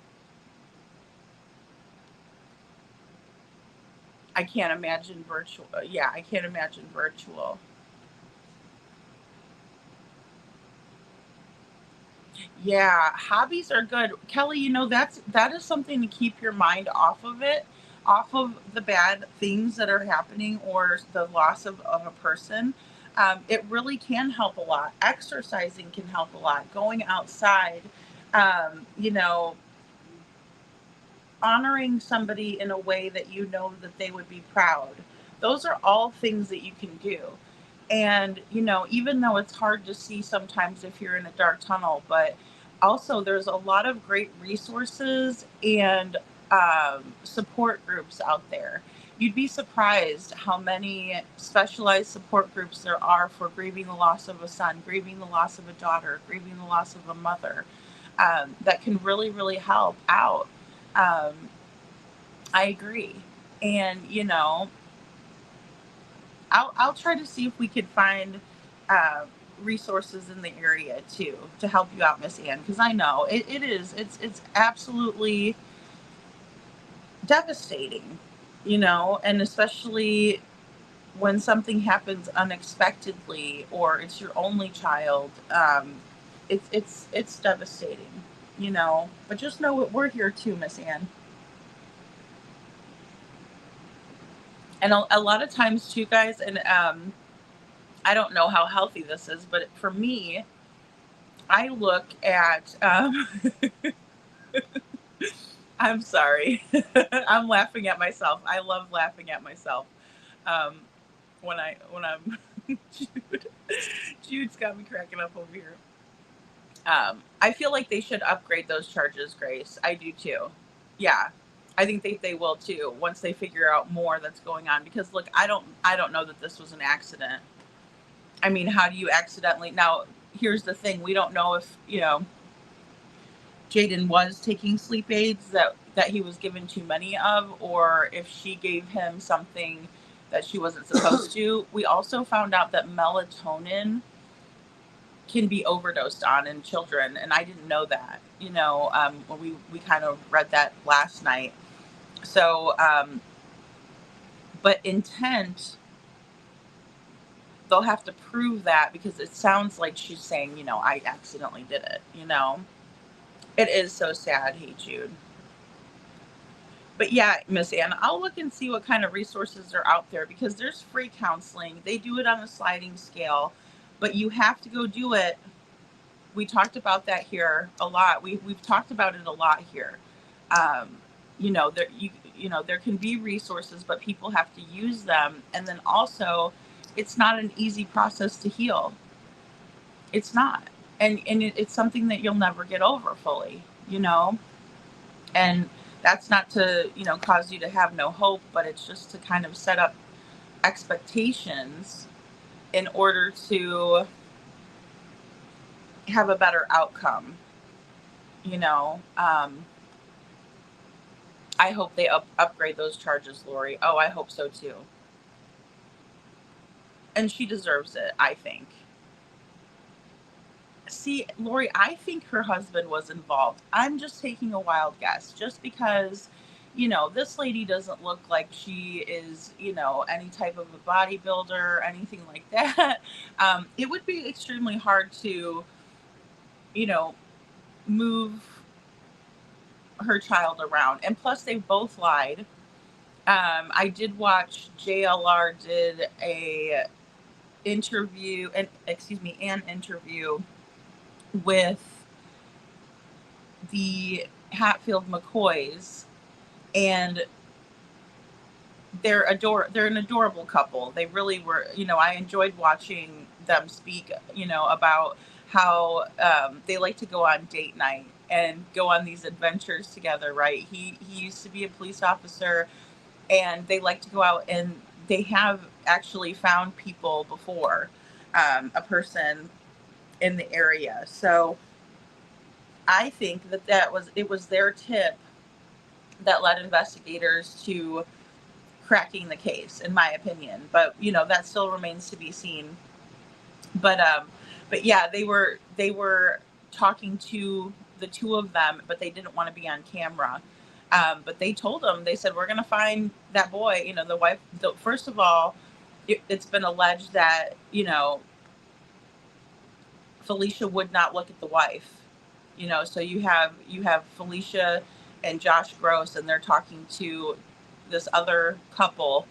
I can't imagine virtual. Yeah, I can't imagine virtual. Yeah, hobbies are good. Kelly, that is something to keep your mind off of it, off of the bad things that are happening or the loss of a person. It really can help a lot. Exercising can help a lot. Going outside, um, you know, honoring somebody in a way that that they would be proud. Those are all things that you can do. And, even though it's hard to see sometimes if you're in a dark tunnel, but also there's a lot of great resources and support groups out there. You'd be surprised how many specialized support groups there are for grieving the loss of a son, grieving the loss of a daughter, grieving the loss of a mother, that can really, really help out. Um, I agree. And, I'll try to see if we could find uh, resources in the area too to help you out, Miss Ann, because I know it's absolutely devastating, and especially when something happens unexpectedly or it's your only child. It's devastating, But just know what we're here too, Miss Ann. And a lot of times too, guys, and I don't know how healthy this is, but for me, I look at I'm sorry. I'm laughing at myself. I love laughing at myself. Um, when I'm Jude's got me cracking up over here. I feel like they should upgrade those charges, Grace. I do too. Yeah. I think they will too once they figure out more that's going on, because look, I don't know that this was an accident. I mean, how do you accidentally? Now, here's the thing. We don't know if, Jayden was taking sleep aids that he was given too many of, or if she gave him something that she wasn't supposed to. We also found out that melatonin can be overdosed on in children, and I didn't know that. When we kind of read that last night. So, but intent, they'll have to prove that, because it sounds like she's saying, I accidentally did it. It is so sad. Hey, Jude. But yeah, Miss Ann, I'll look and see what kind of resources are out there, because there's free counseling. They do it on a sliding scale, but you have to go do it. We talked about that here a lot. We've talked about it a lot here. There can be resources, but people have to use them. And then also, it's not an easy process to heal. It's not. And it's something that you'll never get over fully, and that's not to, cause you to have no hope, but it's just to kind of set up expectations in order to have a better outcome, I hope they upgrade those charges, Lori. Oh, I hope so too. And she deserves it, I think. See, Lori, I think her husband was involved. I'm just taking a wild guess, just because, this lady doesn't look like she is, any type of a bodybuilder or anything like that. It would be extremely hard to, move her child around. And plus, they both lied. I did watch JLR did an interview with the Hatfield McCoys, and they're an adorable couple. They really were, I enjoyed watching them speak, about how they like to go on date night and go on these adventures together, right? He used to be a police officer, and they like to go out, and they have actually found people before, a person in the area. So I think it was their tip that led investigators to cracking the case, in my opinion. But that still remains to be seen. But yeah, they were talking to the two of them, but they didn't want to be on camera. But they told them, they said, we're going to find that boy. The wife. First of all, it's been alleged that Felicia would not look at the wife. So you have Felicia and Josh Gross, and they're talking to this other couple,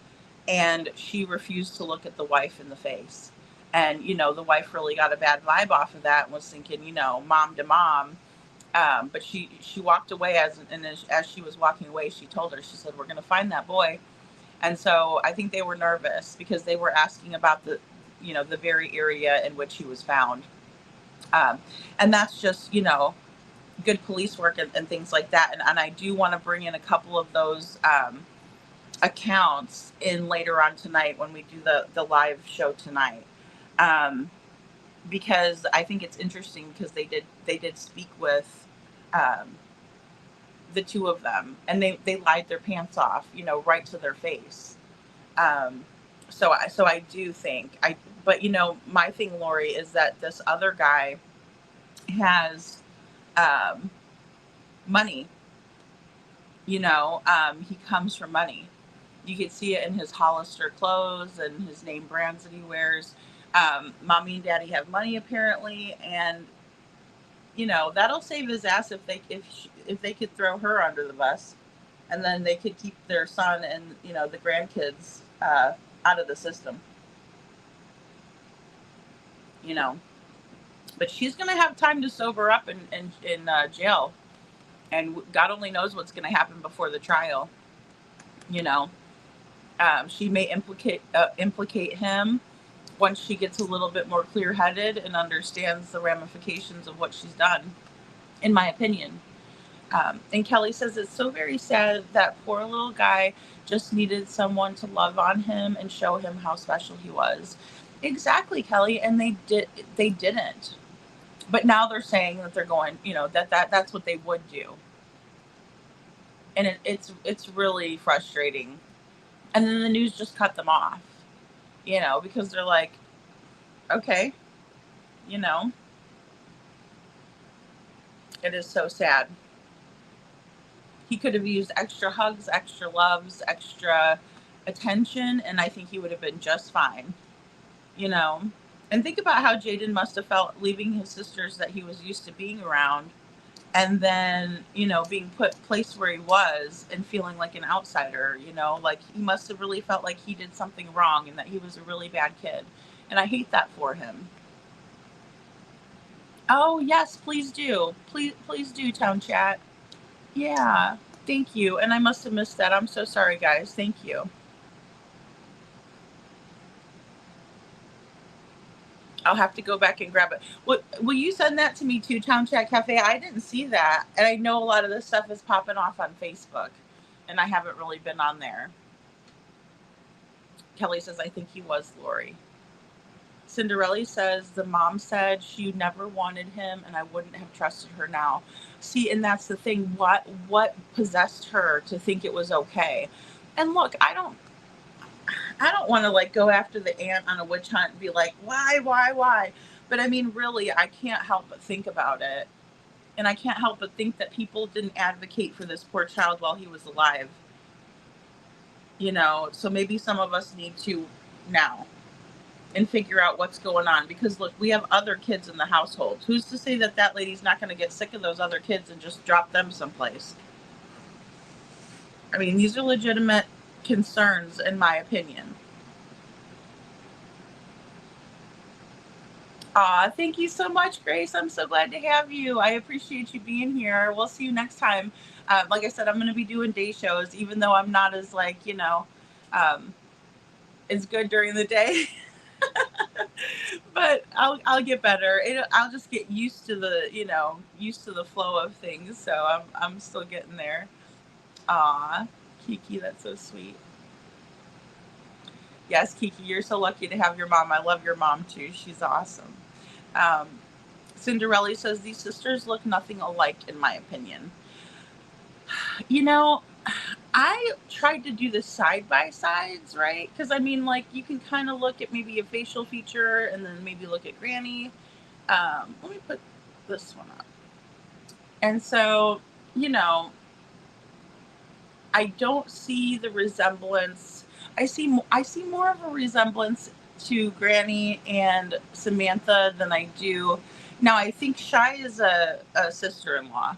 and she refused to look at the wife in the face. And the wife really got a bad vibe off of that and was thinking, mom to mom. But she walked away, as she was walking away, she told her, she said, we're going to find that boy. And so I think they were nervous because they were asking about the very area in which he was found. And that's just, good police work and things like that. And I do want to bring in a couple of those accounts in later on tonight when we do the live show tonight. Because I think it's interesting because they did speak with the two of them, and they lied their pants off, right to their face. So I do think but my thing, Lori, is that this other guy has money. He comes from money. You could see it in his Hollister clothes and his name brands that he wears. Mommy and daddy have money apparently, and that'll save his ass if they could throw her under the bus, and then they could keep their son and the grandkids out of the system. But she's gonna have time to sober up in jail, and God only knows what's gonna happen before the trial. She may implicate him once she gets a little bit more clear-headed and understands the ramifications of what she's done, in my opinion. And Kelly says it's so very sad that poor little guy just needed someone to love on him and show him how special he was. Exactly, Kelly, and they didn't. But now they're saying that they're going, that's what they would do. And it's really frustrating. And then the news just cut them off, because they're like, okay, it is so sad. He could have used extra hugs, extra loves, extra attention, and I think he would have been just fine, And think about how Jayden must have felt leaving his sisters that he was used to being around, and then, being placed where he was and feeling like an outsider, like he must have really felt like he did something wrong and that he was a really bad kid. And I hate that for him. Oh, yes, please do. Please do, Town Chat. Yeah, thank you. And I must have missed that. I'm so sorry, guys. Thank you. I'll have to go back and grab it. Will you send that to me too, Town Chat Cafe? I didn't see that. And I know a lot of this stuff is popping off on Facebook, and I haven't really been on there. Kelly says, I think he was Lori. Cinderella says, the mom said she never wanted him, and I wouldn't have trusted her now. See, and that's the thing. What possessed her to think it was okay? And look, I don't want to go after the aunt on a witch hunt and be like, why? But I mean, really, I can't help but think about it. And I can't help but think that people didn't advocate for this poor child while he was alive. So maybe some of us need to now and figure out what's going on. Because look, we have other kids in the household. Who's to say that lady's not going to get sick of those other kids and just drop them someplace? I mean, these are legitimate concerns, in my opinion. Thank you so much, Grace. I'm so glad to have you. I appreciate you being here. We'll see you next time. Like I said, I'm going to be doing day shows, even though I'm not as as good during the day. But I'll get better. I'll just get used to the flow of things. So I'm still getting there. Aw, Kiki, that's so sweet. Yes, Kiki, you're so lucky to have your mom. I love your mom too. She's awesome. Cinderella says these sisters look nothing alike, in my opinion. I tried to do the side by sides, right? Because I mean, like, you can kind of look at maybe a facial feature and then maybe look at Granny. Let me put this one up. And so, I don't see the resemblance. I see more of a resemblance to Granny and Samantha than I do. Now, I think Shy is a sister-in-law,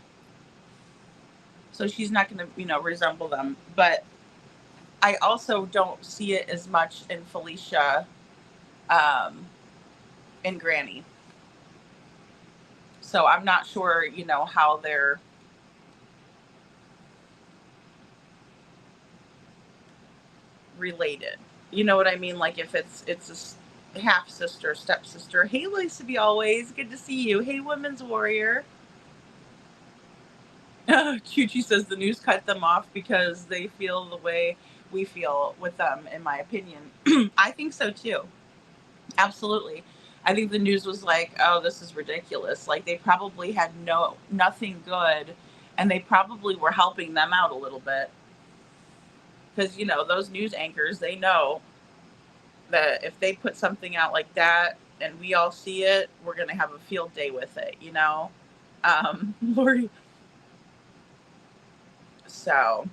so she's not going to, resemble them. But I also don't see it as much in Felicia and Granny. So I'm not sure, how they're related. You know what I mean? Like if it's a half sister, stepsister. Hey, Lisa Be Always, good to see you. Hey, Women's Warrior. Chuchi says the news cut them off because they feel the way we feel with them, in my opinion. I think so too. Absolutely. I think the news was like, oh, this is ridiculous. Like they probably had nothing good, and they probably were helping them out a little bit. Because, those news anchors, they know that if they put something out like that and we all see it, we're going to have a field day with it, Lori. So,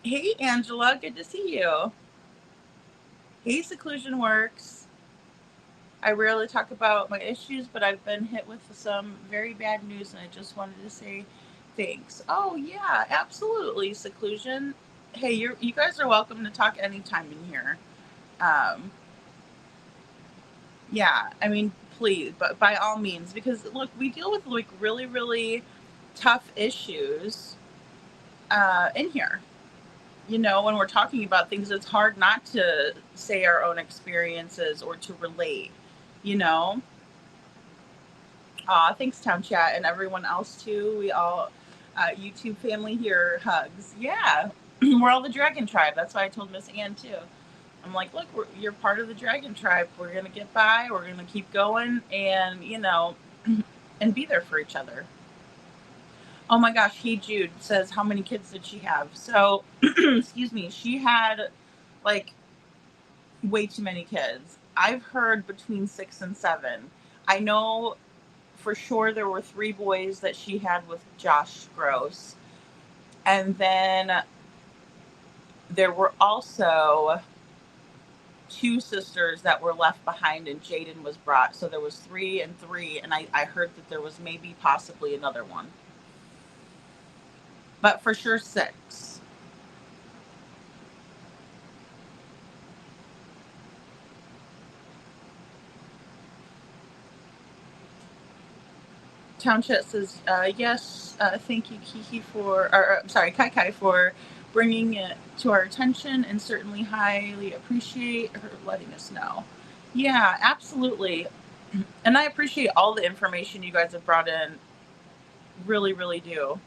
hey, Angela, good to see you. Hey, Seclusion Works. I rarely talk about my issues, but I've been hit with some very bad news, and I just wanted to say thanks. Oh, yeah, absolutely, Seclusion. Hey, you guys are welcome to talk anytime in here. Yeah, I mean, please, but by all means, because look, we deal with like really, really tough issues in here. When we're talking about things, it's hard not to say our own experiences or to relate, Thanks, Town Chat, and everyone else too. We all, YouTube family here, hugs. Yeah, we're all the Dragon Tribe. That's why I told Miss Ann too. I'm like, look, you're part of the Dragon Tribe. We're going to get by. We're going to keep going and, and be there for each other. Oh my gosh, Hey Jude says, how many kids did she have? So, excuse me, she had like way too many kids. I've heard between 6 and 7. I know for sure there were 3 boys that she had with Josh Gross. And then there were also 2 sisters that were left behind and Jayden was brought. So there was 3 and 3. And I heard that there was maybe possibly another one. But for sure 6. Township says, yes, thank you, Kiki, Kai Kai, for bringing it to our attention, and certainly highly appreciate her letting us know. Yeah, absolutely. And I appreciate all the information you guys have brought in. Really, really do.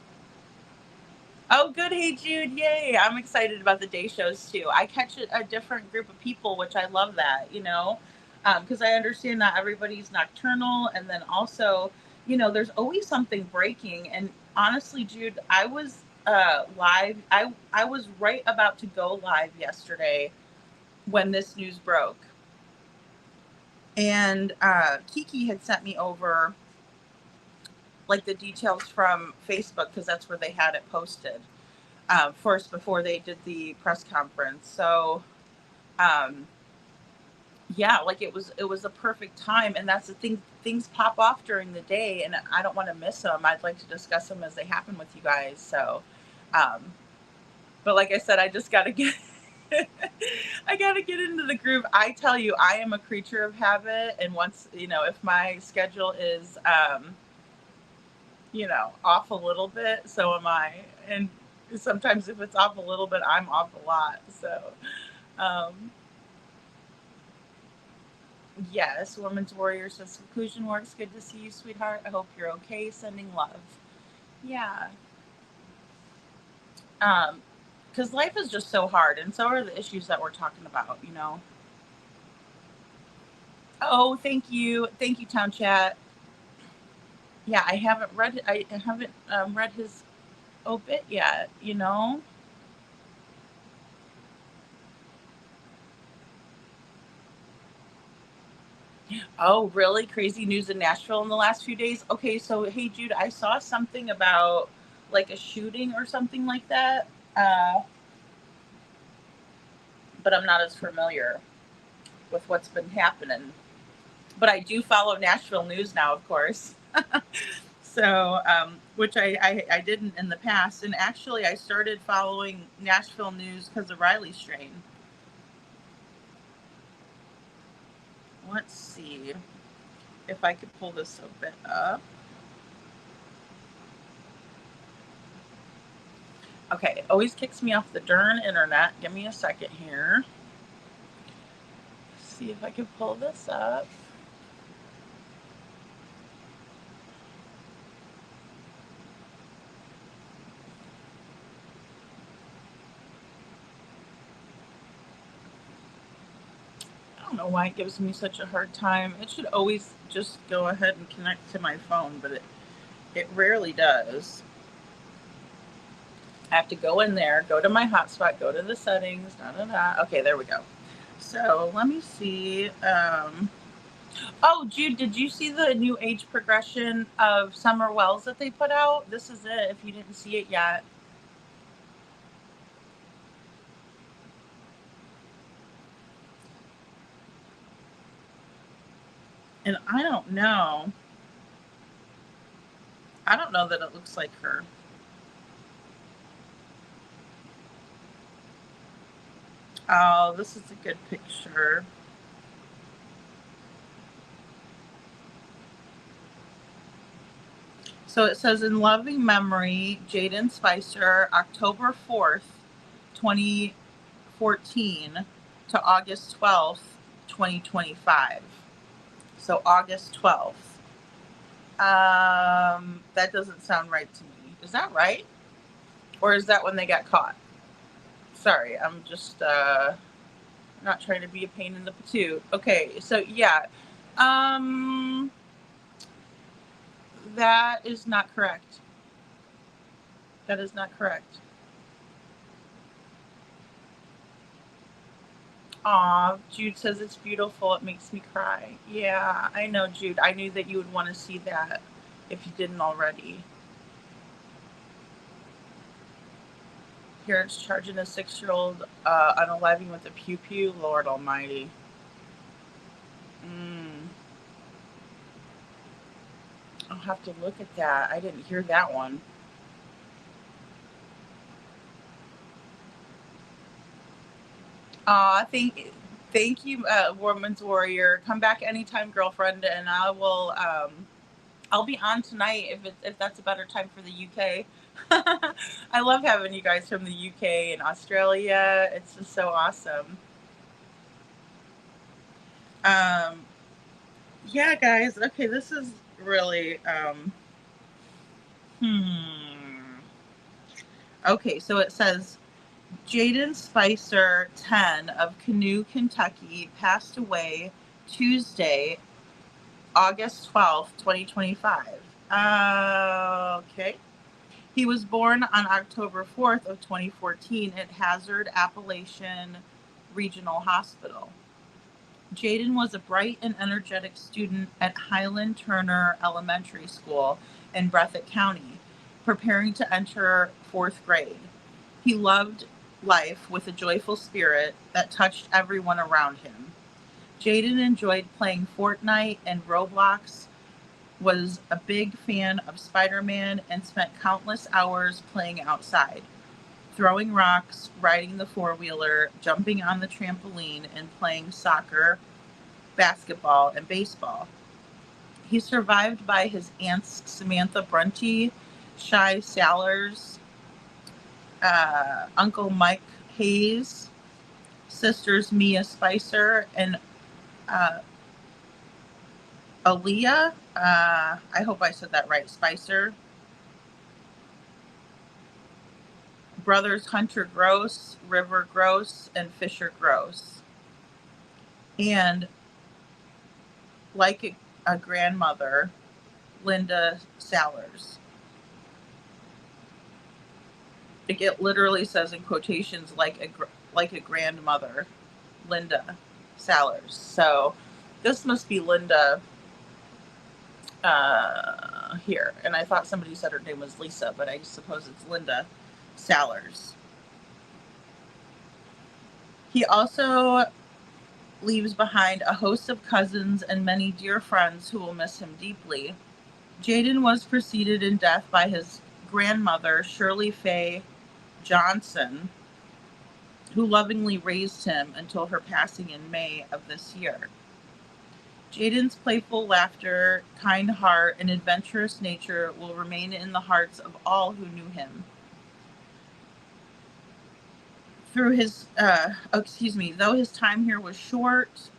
Oh, good. Hey, Jude. Yay. I'm excited about the day shows, too. I catch a different group of people, which I love that, because I understand that everybody's nocturnal. And then also, there's always something breaking. And honestly, Jude, I was live. I was right about to go live yesterday when this news broke. And Kiki had sent me over like the details from Facebook, because that's where they had it posted first before they did the press conference. So yeah, like it was a perfect time. And that's the thing, things pop off during the day and I don't want to miss them. I'd like to discuss them as they happen with you guys. So but like I said, I just got to get I got to get into the groove. I tell you, I am a creature of habit, and once, if my schedule is off a little bit, so am I. And sometimes if it's off a little bit, I'm off a lot. So um yes, Women's Warrior says seclusion works. Good to see you, sweetheart. I hope you're okay. Sending love. Yeah. Because life is just so hard, and so are the issues that we're talking about. Oh, thank you, Town Chat. Yeah, I haven't read his obit yet. Oh, really? Crazy news in Nashville in the last few days? Okay, so hey, Jude, I saw something about like a shooting or something like that, but I'm not as familiar with what's been happening. But I do follow Nashville news now, of course. So, which I didn't in the past. And actually, I started following Nashville news because of Riley Strain. Let's see if I could pull this a bit up. Okay, it always kicks me off the darn internet. Give me a second here. Let's see if I can pull this up. I don't know why it gives me such a hard time. It should always just go ahead and connect to my phone, but it rarely does. I have to go in there, go to my hotspot, go to the settings, Okay, there we go. So let me see. Oh, Jude, did you see the new age progression of Summer Wells that they put out? This is it, if you didn't see it yet. And I don't know that it looks like her. Oh, this is a good picture. So it says, in loving memory, Jayden Spicer, October 4th, 2014 to August 12th, 2025. So August 12th. That doesn't sound right to me. Is that right? Or is that when they got caught? Sorry, I'm just not trying to be a pain in the patoot. Okay, so yeah. That is not correct. That is not correct. Aw, Jude says it's beautiful. It makes me cry. Yeah, I know, Jude. I knew that you would want to see that if you didn't already. Parents charging a 6-year-old unaliving with a pew-pew. Lord almighty. I'll have to look at that. I didn't hear that one. Thank you, Woman's Warrior. Come back anytime, girlfriend, and I will. I'll be on tonight if that's a better time for the UK. I love having you guys from the UK and Australia. It's just so awesome. Yeah, guys. Okay, this is really. Okay, so it says Jayden Spicer, 10, of Canoe, Kentucky, passed away Tuesday, August 12th, 2025. Okay. He was born on October 4th of 2014 at Hazard Appalachian Regional Hospital. Jayden was a bright and energetic student at Highland Turner Elementary School in Breathitt County, preparing to enter 4th grade. He loved life with a joyful spirit that touched everyone around him. Jayden enjoyed playing Fortnite and Roblox, was a big fan of Spider-Man, and spent countless hours playing outside, throwing rocks, riding the four-wheeler, jumping on the trampoline, and playing soccer, basketball, and baseball. He's survived by his aunts Samantha Brunty, Shy Sallers, Uncle Mike Hayes, sisters Mia Spicer, and Aaliyah. I hope I said that right. Spicer. Brothers Hunter Gross, River Gross, and Fisher Gross. And like a grandmother, Linda Sallers. It literally says in quotations, like a grandmother, Linda Sallers. So this must be Linda here. And I thought somebody said her name was Lisa, but I suppose it's Linda Sallers. He also leaves behind a host of cousins and many dear friends who will miss him deeply. Jayden was preceded in death by his grandmother, Shirley Faye Johnson, who lovingly raised him until her passing in May of this year. Jayden's playful laughter, kind heart, and adventurous nature will remain in the hearts of all who knew him. Though his time here was short,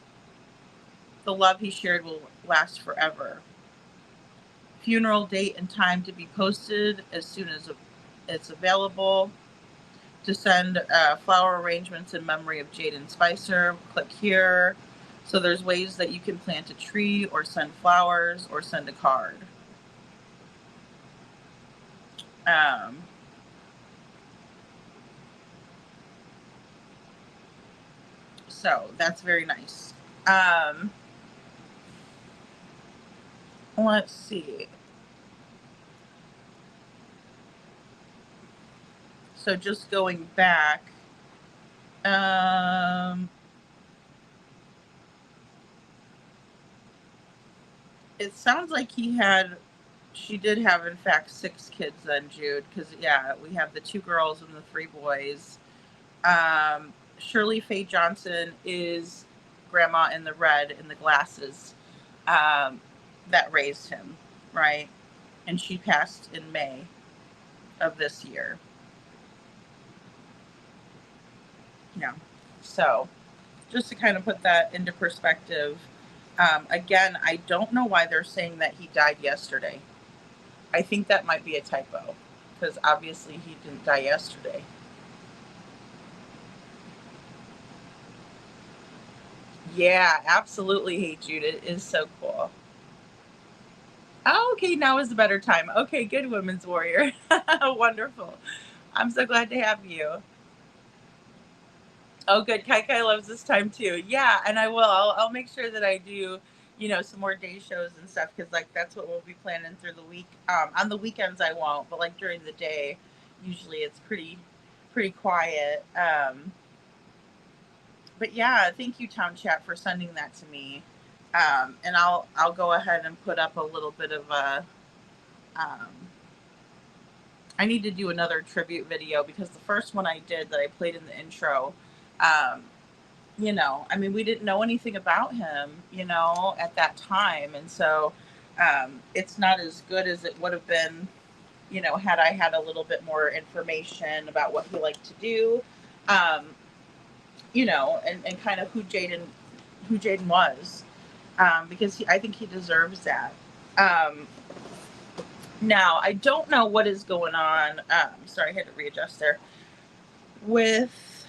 the love he shared will last forever. Funeral date and time to be posted as soon as it's available. To send flower arrangements in memory of Jayden Spicer, click here. So there's ways that you can plant a tree or send flowers or send a card. So that's very nice. Let's see. So just going back, it sounds like she did have, in fact, 6 kids then, Jude, because, yeah, we have the 2 girls and the 3 boys. Shirley Faye Johnson is grandma in the red in the glasses that raised him, right? And she passed in May of this year. Yeah. So just to kind of put that into perspective, again, I don't know why they're saying that he died yesterday. I think that might be a typo because obviously he didn't die yesterday. Yeah, absolutely. Hey, Jude, it is so cool. Oh, okay, now is a better time. Okay, good, Women's Warrior. Wonderful. I'm so glad to have you. Oh, good. Kai loves this time too. Yeah, and I will. I'll make sure that I do, some more day shows and stuff because like that's what we'll be planning through the week. On the weekends I won't, but like during the day, usually it's pretty quiet. But yeah, thank you, Town Chat, for sending that to me. And I'll go ahead and put up a little bit of a. I need to do another tribute video because the first one I did that I played in the intro, we didn't know anything about him, at that time. And so it's not as good as it would have been, had I had a little bit more information about what he liked to do, and kind of who Jayden was, because I think he deserves that. Now, I don't know what is going on. Sorry, I had to readjust there. With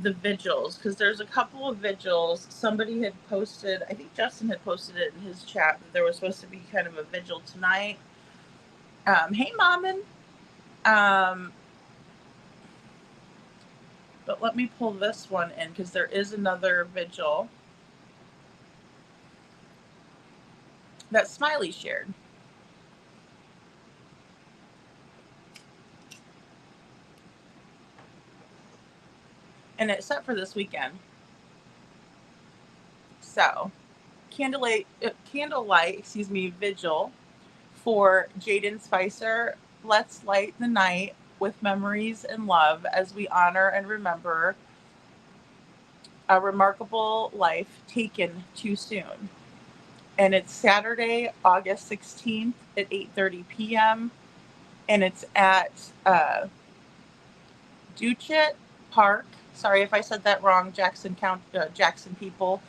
the vigils, because there's a couple of vigils. Somebody had posted, I think Justin had posted it in his chat, that there was supposed to be kind of a vigil tonight. Hey, Mammon. But let me pull this one in because there is another vigil that Smiley shared. and it's set for this weekend. So, candlelight, vigil for Jayden Spicer. Let's light the night with memories and love as we honor and remember a remarkable life taken too soon. And it's Saturday, August 16th at 8:30 p.m. And it's at Duchett Park. Sorry if I said that wrong, Jackson people.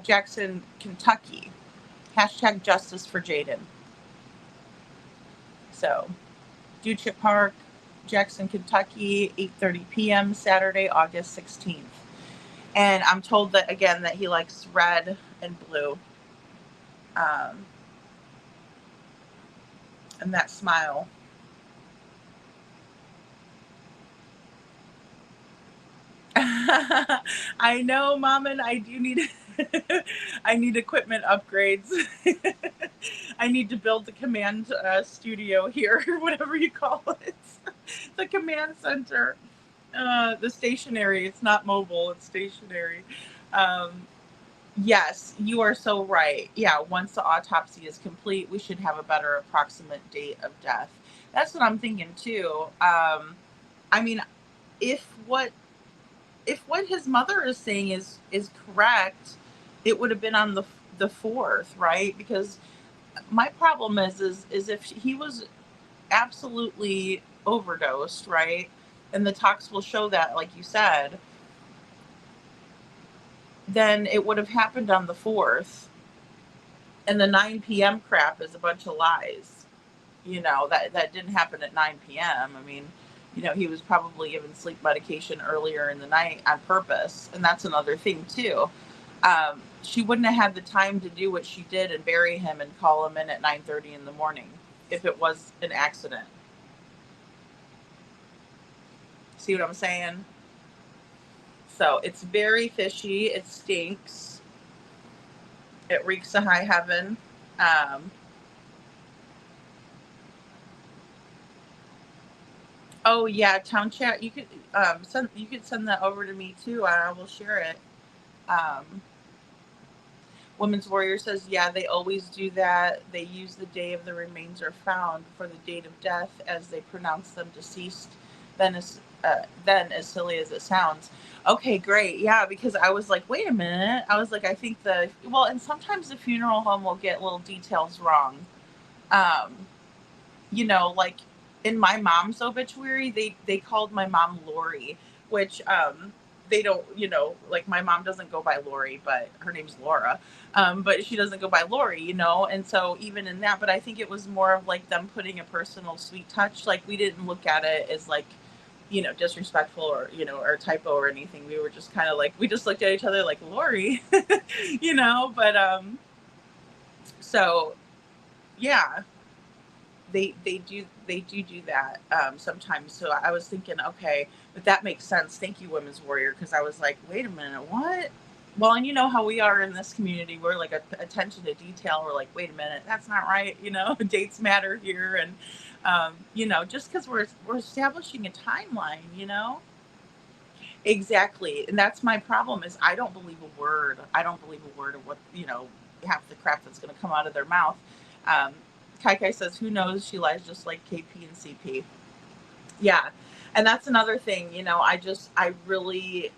Jackson, Kentucky. Hashtag justice for Jayden. So, Duchett Park, Jackson, Kentucky, 8:30 p.m. Saturday, August 16th. And I'm told that, again, that he likes red and blue. And that smile. I know, Mom, and I do need I need equipment upgrades. I need to build the command studio here, whatever you call it. The command center. The stationary. It's not mobile, it's stationary. Yes, you are so right. Yeah, once the autopsy is complete, we should have a better approximate date of death. That's what I'm thinking too. I mean, if what his mother is saying is correct, it would have been on the 4th, right? Because my problem is if he was absolutely overdosed, right? And the tox will show that, like you said, then it would have happened on the 4th. And the 9 p.m. crap is a bunch of lies. You know, that didn't happen at 9 p.m. I mean, you know, he was probably given sleep medication earlier in the night on purpose. And that's another thing, too. She wouldn't have had the time to do what she did and bury him and call him in at 9:30 in the morning if it was an accident. See what I'm saying? So it's very fishy. It stinks. It reeks of high heaven. Oh yeah, town chat. You could send that over to me too. I will share it. Women's Warrior says, yeah, they always do that. They use the day of the remains are found for the date of death as they pronounce them deceased. Then as silly as it sounds. Okay, great. Yeah, because I was like, wait a minute. I was like, I think and sometimes the funeral home will get little details wrong. You know, like in my mom's obituary, they called my mom Lori, which they don't, you know, like my mom doesn't go by Lori, but her name's Laura. But she doesn't go by Lori, you know, and so even in that, but I think it was more of like them putting a personal sweet touch. Like we didn't look at it as like, you know, disrespectful or, you know, or typo or anything. We were just kind of like, we just looked at each other like Lori, you know, but so yeah, they do that sometimes. So I was thinking, okay, but that makes sense. Thank you, Women's Warrior, because I was like, wait a minute, what? Well, and you know how we are in this community. We're like attention to detail. We're like, wait a minute, that's not right. You know, dates matter here, and you know, just because we're establishing a timeline, you know. Exactly, and that's my problem. Is I don't believe a word. I don't believe a word of what, you know, half the crap that's going to come out of their mouth. Kai Kai says, who knows? She lies just like KP and CP. Yeah. And that's another thing, you know, I really,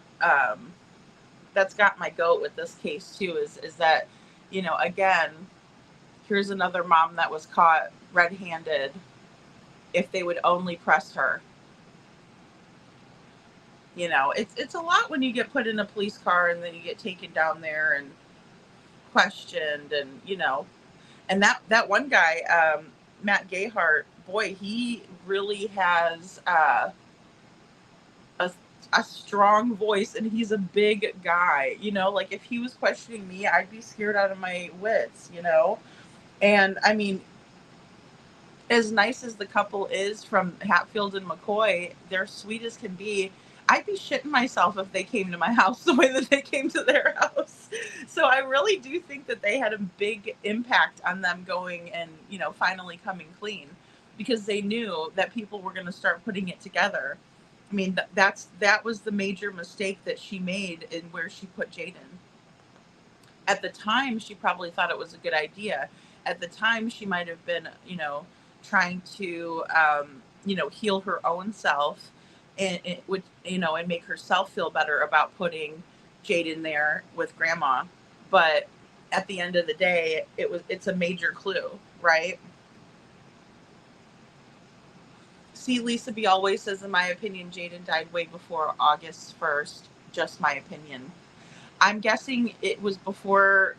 that's got my goat with this case too, is that, you know, again, here's another mom that was caught red-handed. If they would only press her, you know, it's a lot when you get put in a police car and then you get taken down there and questioned, and, you know, and that one guy, Matt Gayhart, boy, he really has a strong voice, and he's a big guy, you know, like if he was questioning me, I'd be scared out of my wits, you know. And I mean, as nice as the couple is from Hatfield and McCoy, they're sweet as can be. I'd be shitting myself if they came to my house the way that they came to their house. So I really do think that they had a big impact on them going and, you know, finally coming clean, because they knew that people were going to start putting it together. I mean, that was the major mistake that she made in where she put Jayden. At the time, she probably thought it was a good idea. At the time, she might have been, trying to, heal her own self, and it would, and make herself feel better about putting Jayden there with Grandma. But at the end of the day, it's a major clue, right? See, Lisa B always says, in my opinion, Jayden died way before August 1st. Just my opinion. I'm guessing it was before.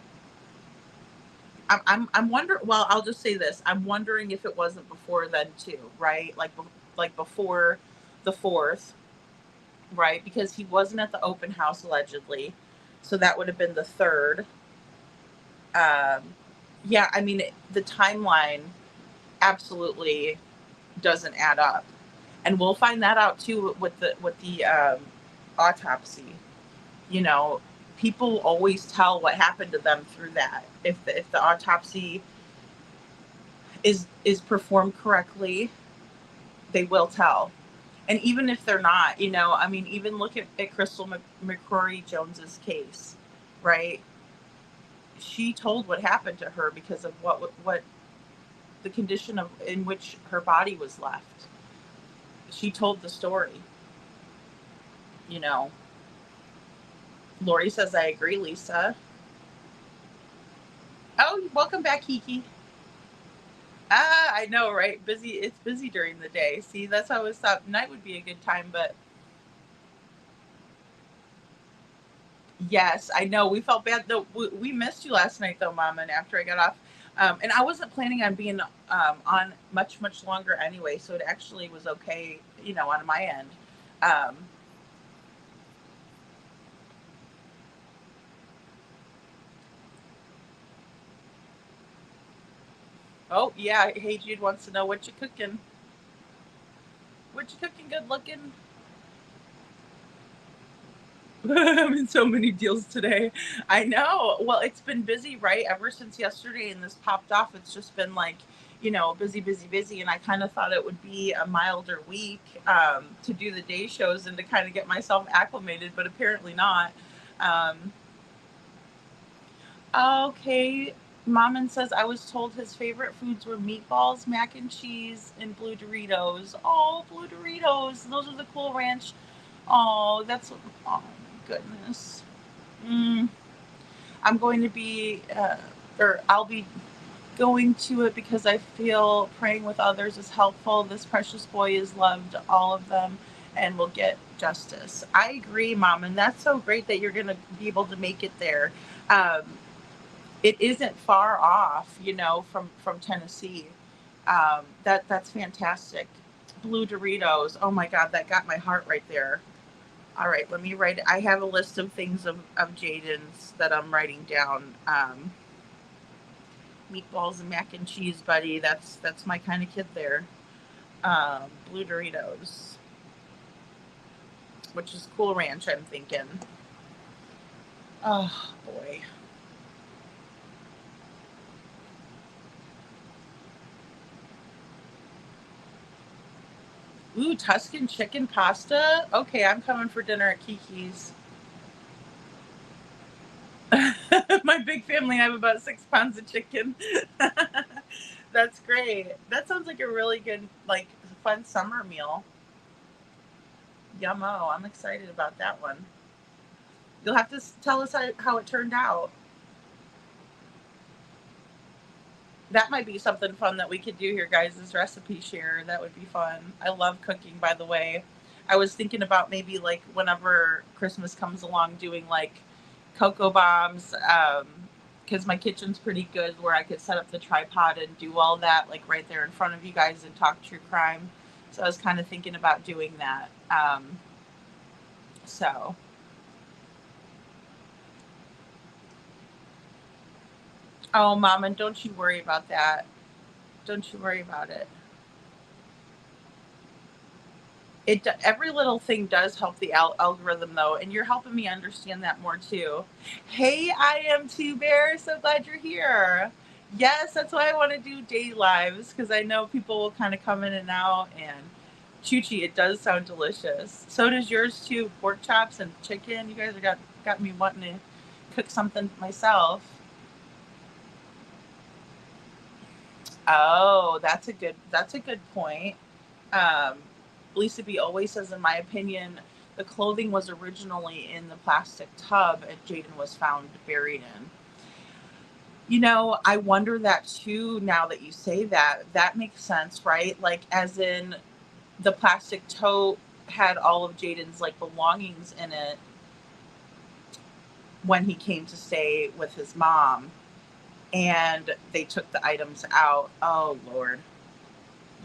I'm wondering. Well, I'll just say this. I'm wondering if it wasn't before then too, right? Like before the 4th, right? Because he wasn't at the open house allegedly, so that would have been the 3rd. Yeah, I mean the timeline absolutely doesn't add up, and we'll find that out too with the autopsy. You know, people always tell what happened to them through that. If the autopsy is performed correctly, they will tell. And even if they're not, I mean, even look at Crystal McCrory Jones's case, right? She told what happened to her because of what the condition in which her body was left. She told the story. Lori says, I agree, Lisa. Oh, welcome back, Kiki. I know, right? Busy. It's busy during the day. See, that's how I always thought night would be a good time, but yes, I know. We felt bad though. We missed you last night though, Mom, and after I got off. And I wasn't planning on being on much longer anyway, so it actually was okay, on my end. Oh, yeah. Hey, Jude wants to know what you cooking. What you cooking, good looking? I'm in so many deals today. I know. Well, it's been busy, right? Ever since yesterday and this popped off, it's just been like, busy, busy, busy. And I kind of thought it would be a milder week to do the day shows and to kind of get myself acclimated, but apparently not. Okay. Maman says, I was told his favorite foods were meatballs, mac and cheese, and blue Doritos. Oh, blue Doritos. Those are the Cool Ranch. Oh, oh my goodness. I'm going to be, I'll be going to it because I feel praying with others is helpful. This precious boy is loved, all of them, and will get justice. I agree, Mom, and that's so great that you're going to be able to make it there. It isn't far off, from Tennessee. That's fantastic. Blue Doritos. Oh my God, that got my heart right there. All right, let me write. I have a list of things of Jayden's that I'm writing down. Meatballs and mac and cheese, buddy. That's my kind of kid there. Blue Doritos, which is Cool Ranch, I'm thinking. Oh boy. Ooh, Tuscan chicken pasta? Okay, I'm coming for dinner at Kiki's. My big family, I have about 6 pounds of chicken. That's great. That sounds like a really good, fun summer meal. Yummo. I'm excited about that one. You'll have to tell us how it turned out. That might be something fun that we could do here, guys, is recipe share. That would be fun. I love cooking, by the way. I was thinking about maybe whenever Christmas comes along doing cocoa bombs, because my kitchen's pretty good where I could set up the tripod and do all that right there in front of you guys and talk true crime. So I was kind of thinking about doing that. Oh, Mama, don't you worry about that. Don't you worry about it. Every little thing does help the algorithm, though, and you're helping me understand that more, too. Hey, I am Two Bear. So glad you're here. Yes, that's why I want to do day lives, because I know people will kind of come in and out, and Chuchi, it does sound delicious. So does yours too. Pork chops and chicken. You guys have got me wanting to cook something myself. Oh, that's a good point. Lisa B always says, in my opinion, the clothing was originally in the plastic tub and Jayden was found buried in. You know, I wonder that too now that you say that. That makes sense, right? Like, as in, the plastic tote had all of Jayden's like belongings in it when he came to stay with his mom, and they took the items out. Oh Lord.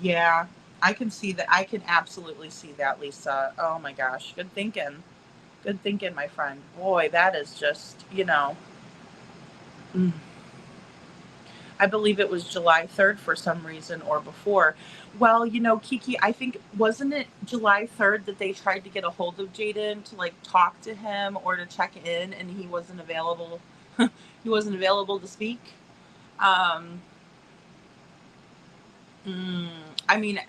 Yeah, I can see that. I can absolutely see that, Lisa. Oh my gosh. Good thinking. Good thinking, my friend. Boy, that is just, I believe it was July 3rd for some reason, or before. Well, Kiki, I think, wasn't it July 3rd that they tried to get a hold of Jayden to like talk to him or to check in, and he wasn't available. He wasn't available to speak. I mean,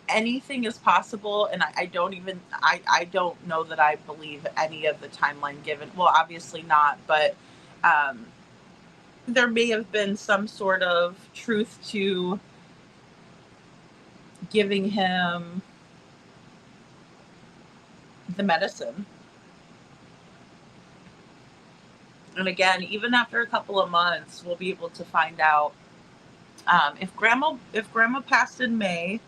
anything is possible, and I don't know that I believe any of the timeline given. Well, obviously not, but there may have been some sort of truth to giving him the medicine. And again, even after a couple of months, we'll be able to find out if grandma passed in May,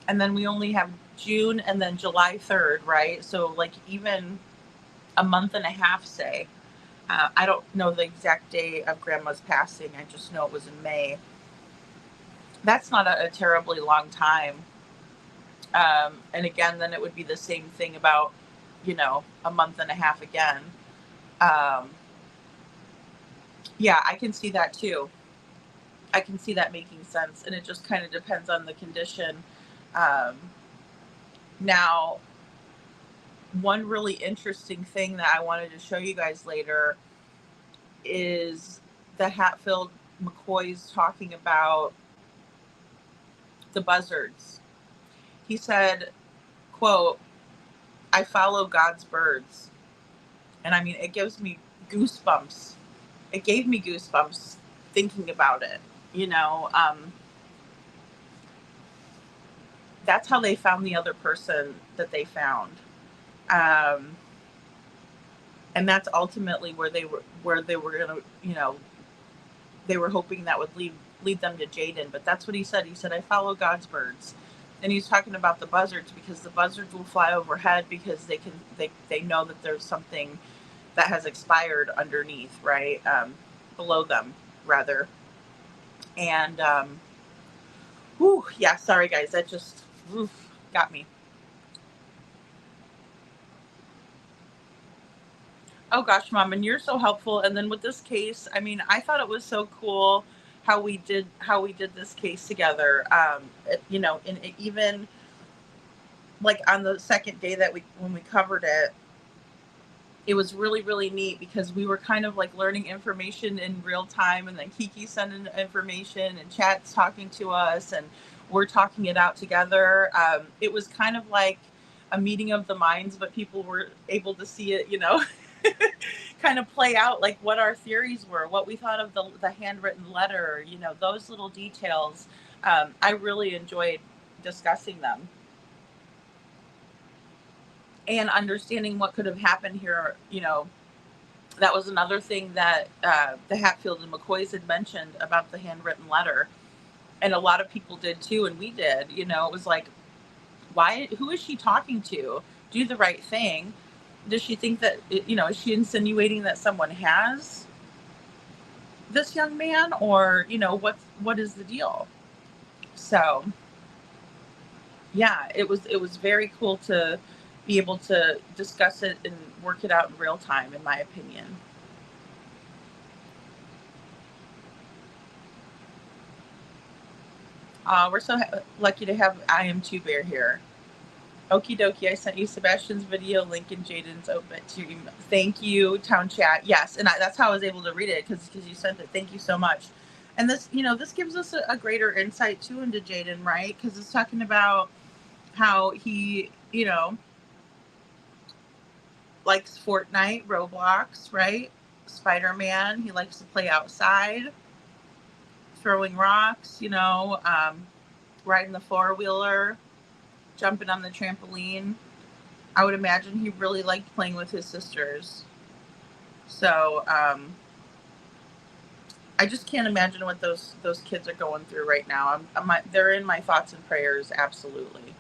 and then we only have June and then July 3rd, right? So like even a month and a half, say. I don't know the exact day of grandma's passing. I just know it was in May. That's not a terribly long time. And again, then it would be the same thing about, a month and a half again. Yeah, I can see that too. I can see that making sense. And it just kind of depends on the condition. Now, one really interesting thing that I wanted to show you guys later is the Hatfield McCoy's talking about the buzzards. He said, quote, "I follow God's birds." And I mean, it gives me goosebumps. It gave me goosebumps thinking about it. That's how they found the other person that they found. And that's ultimately where they were going to, they were hoping that would lead them to Jayden. But that's what he said. He said, "I follow God's birds." And he's talking about the buzzards, because the buzzards will fly overhead because they know that there's something that has expired underneath, right? Below them, rather. And, yeah, sorry guys, that just got me. Oh gosh, Mom, and you're so helpful. And then with this case, I mean, I thought it was so cool how we did this case together. And even like on the second day that when we covered it, it was really, really neat because we were kind of like learning information in real time, and then Kiki sending information and Chat's talking to us, and we're talking it out together. It was kind of like a meeting of the minds, but people were able to see it, kind of play out like what our theories were, what we thought of the handwritten letter, those little details. I really enjoyed discussing them and understanding what could have happened here. That was another thing that the Hatfield and McCoys had mentioned about the handwritten letter, and a lot of people did too, and we did. It was like, who is she talking to? Do the right thing. Does she think that, is she insinuating that someone has this young man, or, what is the deal? So, yeah, it was very cool to be able to discuss it and work it out in real time, in my opinion. We're so lucky to have I Am 2 Bear here. Okie dokie, I sent you Sebastian's video, link in Jayden's obituary. Thank you, Town Chat. Yes, and that's how I was able to read it, because you sent it. Thank you so much. And this, this gives us a greater insight too into Jayden, right? Because it's talking about how he, likes Fortnite, Roblox, right? Spider-Man. He likes to play outside, throwing rocks, riding the four-wheeler, jumping on the trampoline. I would imagine he really liked playing with his sisters. So I just can't imagine what those kids are going through right now. They're in my thoughts and prayers, absolutely.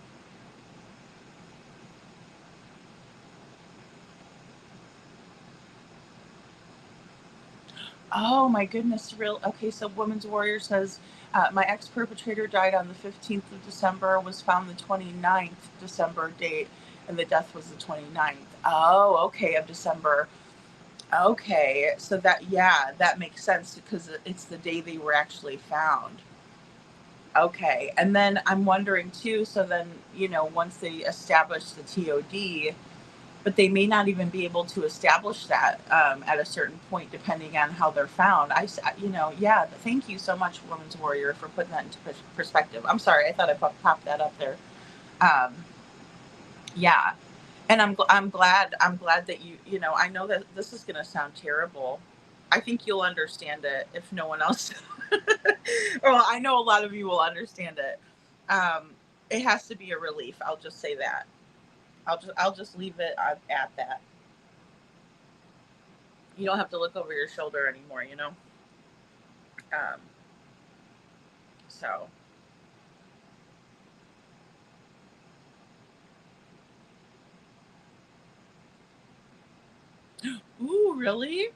Oh my goodness, real. Okay, so Women's Warrior says, my ex-perpetrator died on the 15th of December, was found the 29th December date, and the death was the 29th. Oh, okay, of December. Okay, so that makes sense because it's the day they were actually found. Okay, and then I'm wondering too, so then, once they establish the TOD, but they may not even be able to establish that at a certain point, depending on how they're found. Thank you so much, Women's Warrior, for putting that into perspective. I'm sorry, I thought I popped that up there. Yeah, and I'm glad that I know that this is going to sound terrible. I think you'll understand it if no one else. Well, I know a lot of you will understand it. It has to be a relief. I'll just say that. I'll just leave it at that. You don't have to look over your shoulder anymore, So. Ooh, really?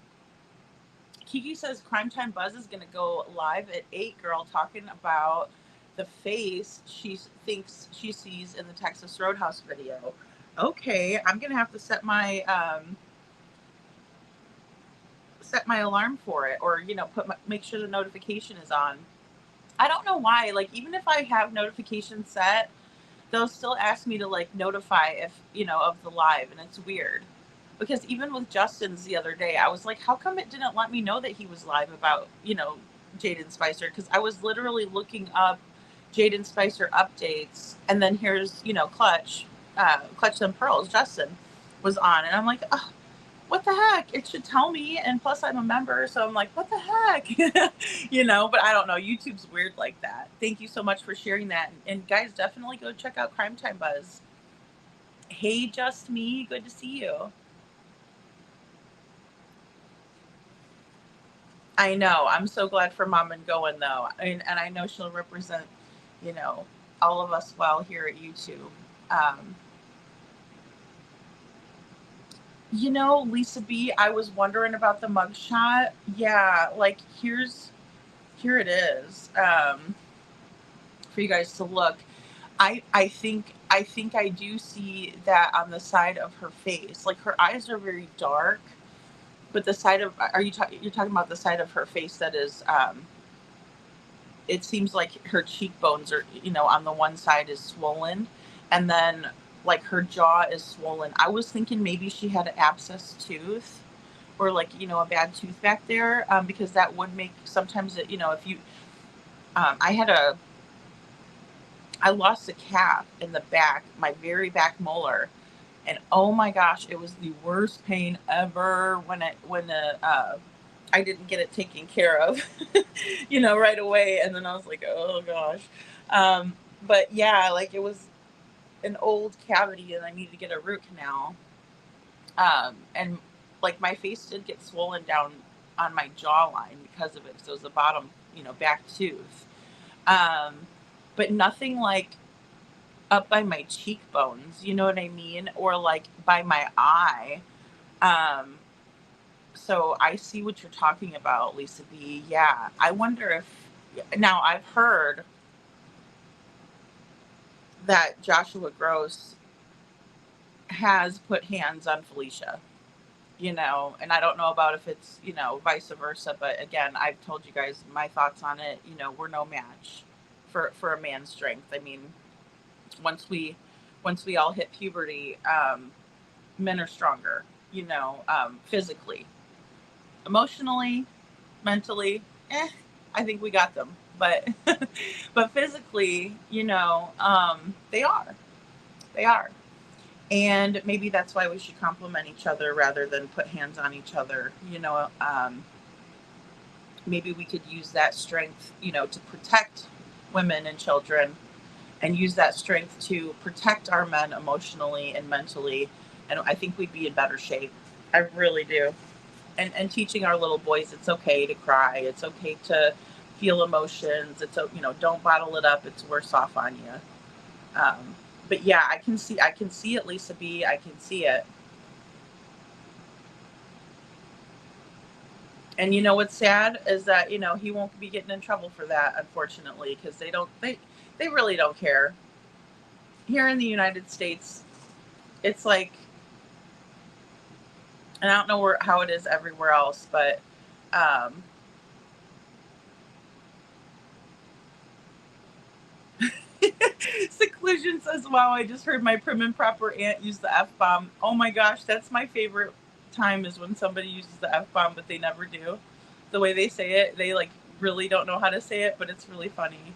Kiki says Crime Time Buzz is going to go live at 8, girl, talking about the face she thinks she sees in the Texas Roadhouse video. Okay, I'm going to have to set my alarm for it, or make sure the notification is on. I don't know why, like, even if I have notifications set, they'll still ask me to like notify if of the live, and it's weird. Because even with Justin's the other day, I was like, how come it didn't let me know that he was live about, Jayden Spicer? Because I was literally looking up Jayden Spicer updates, and then here's, Clutch Them Pearls, Justin was on, and I'm like, oh, what the heck? It should tell me, and plus I'm a member, so I'm like, what the heck? But I don't know. YouTube's weird like that. Thank you so much for sharing that. And guys, definitely go check out Crime Time Buzz. Hey, Just Me, good to see you. I know. I'm so glad for Mom and going though. And I know she'll represent, all of us well here at YouTube. Lisa B, I was wondering about the mugshot. Yeah, like here it is. For you guys to look. I think I do see that on the side of her face. Like her eyes are very dark. But the side of, you're talking about the side of her face that is, it seems like her cheekbones are, on the one side is swollen, and then like her jaw is swollen. I was thinking maybe she had an abscess tooth, or like, a bad tooth back there, because that would make sometimes it, if you, I lost a cap in the back, my very back molar. And oh my gosh, it was the worst pain ever when I didn't get it taken care of, right away. And then I was like, oh gosh. But yeah, like it was an old cavity and I needed to get a root canal. And like my face did get swollen down on my jawline because of it. So it was the bottom, back tooth. But nothing like up by my cheekbones, you know what I mean? Or like by my eye. So I see what you're talking about, Lisa B. Yeah. I wonder if, now I've heard that Joshua Gross has put hands on Felicia, and I don't know about if it's, vice versa, but again, I've told you guys my thoughts on it. We're no match for a man's strength. I mean, once we all hit puberty, men are stronger, physically, emotionally, mentally, I think we got them, but physically, they are, They are. And maybe that's why we should compliment each other rather than put hands on each other. Maybe we could use that strength, to protect women and children, and use that strength to protect our men emotionally and mentally. And I think we'd be in better shape. I really do. And teaching our little boys it's okay to cry. It's okay to feel emotions. It's, don't bottle it up. It's worse off on you. But yeah, I can see it, Lisa B. I can see it. And what's sad is that, he won't be getting in trouble for that, unfortunately, because they really don't care. Here in the United States, it's like, and I don't know how it is everywhere else, but Seclusion says, wow, I just heard my prim and proper aunt use the F-bomb. Oh my gosh, that's my favorite time, is when somebody uses the F-bomb, but they never do. The way they say it, they really don't know how to say it, but it's really funny.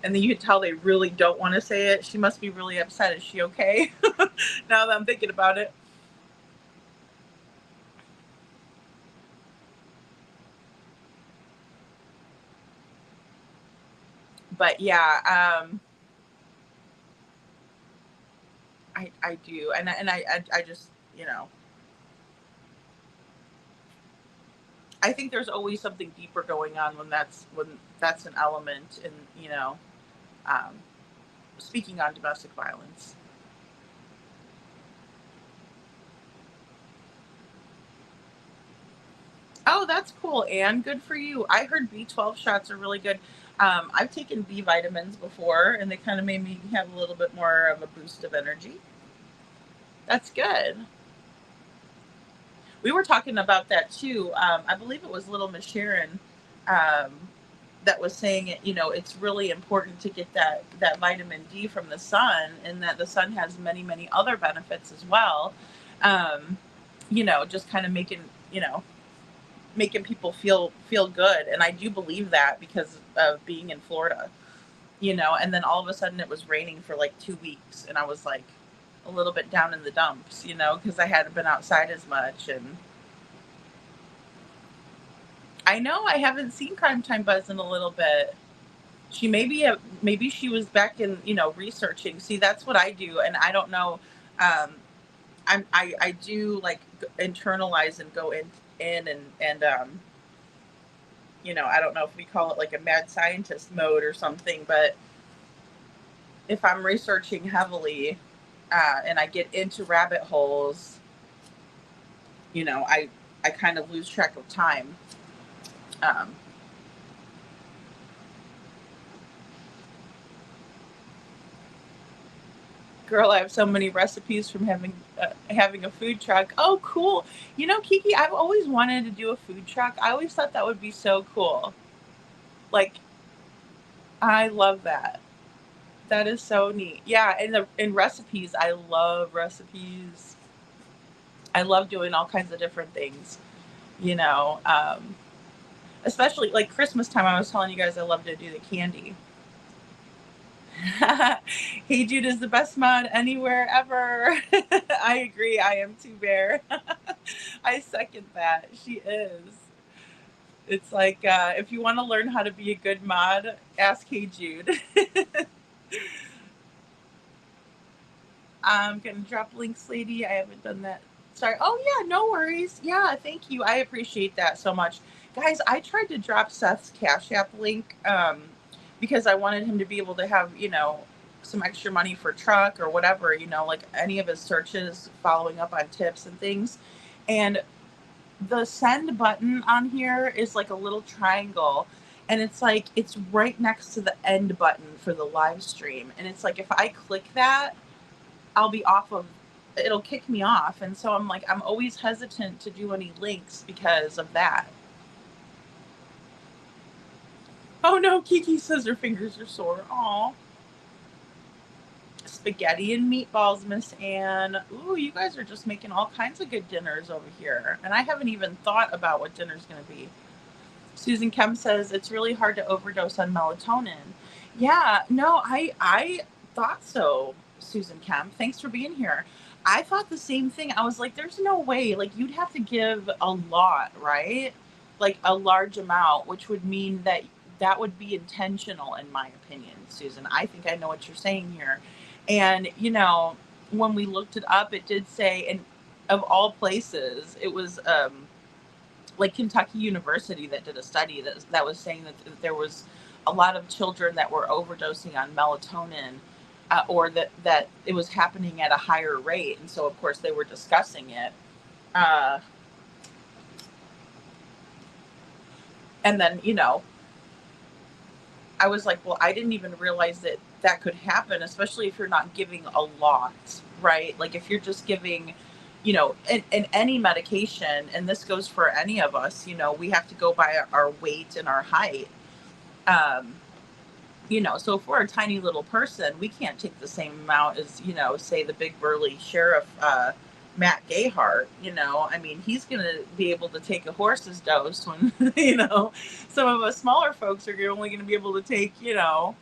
And then you can tell they really don't want to say it. She must be really upset. Is she okay? Now that I'm thinking about it. But yeah, I do, and I just, I think there's always something deeper going on when that's an element in, speaking on domestic violence. Oh, that's cool, Anne. Good for you. I heard B12 shots are really good. I've taken B vitamins before, and they kind of made me have a little bit more of a boost of energy. That's good. We were talking about that too. I believe it was Little Miss Sharon that was saying it. It's really important to get that vitamin D from the sun, and that the sun has many, many other benefits as well. Just kind of making people feel good. And I do believe that because of being in Florida, and then all of a sudden it was raining for 2 weeks, and I was a little bit down in the dumps, because I hadn't been outside as much. And I know I haven't seen Crime Time Buzz in a little bit. She maybe she was back in, researching. See, that's what I do. And I don't know. I do internalize and go in and I don't know if we call it a mad scientist mode or something, but if I'm researching heavily, and I get into rabbit holes, I kind of lose track of time. Girl, I have so many recipes from having a food truck. Oh, cool. Kiki, I've always wanted to do a food truck. I always thought that would be so cool. I love that. That is so neat. Yeah, and in recipes, I love recipes. I love doing all kinds of different things, especially Christmas time. I was telling you guys I love to do the candy. Hey Jude is the best mod anywhere ever. I agree. I am too, Bear. I second that. She is. It's if you want to learn how to be a good mod, ask Hey Jude. I'm gonna drop links, lady. I haven't done that. Sorry. Oh yeah, no worries. Yeah, thank you. I appreciate that so much. Guys, I tried to drop Seth's Cash App link because I wanted him to be able to have, some extra money for truck or whatever, any of his searches, following up on tips and things. And the send button on here is a little triangle, and it's right next to the end button for the live stream. And it's if I click that, I'll be it'll kick me off. And so I'm always hesitant to do any links because of that. Oh no, Kiki says her fingers are sore. Aw. Spaghetti and meatballs, Miss Anne. Ooh, you guys are just making all kinds of good dinners over here. And I haven't even thought about what dinner's going to be. Susan Kemp says it's really hard to overdose on melatonin. Yeah, no, I thought so, Susan Kemp. Thanks for being here. I thought the same thing. I was like, there's no way. Like, you'd have to give a lot, right? Like a large amount, which would mean that that would be intentional, in my opinion, Susan. I think I know what you're saying here. And, you know, when we looked it up, it did say, and of all places, it was like Kentucky University that did a study that was saying that there was a lot of children that were overdosing on melatonin, or that it was happening at a higher rate. And so, of course, they were discussing it. And then, you know, I was like, well, I didn't even realize that that could happen, especially if you're not giving a lot, right? Like if you're just giving, you know, in any medication, and this goes for any of us, you know, we have to go by our weight and our height. You know, so if we're a tiny little person, we can't take the same amount as, you know, say the big burly sheriff, Matt Gayhart. You know, I mean, he's going to be able to take a horse's dose when, you know, some of us smaller folks are only going to be able to take, you know,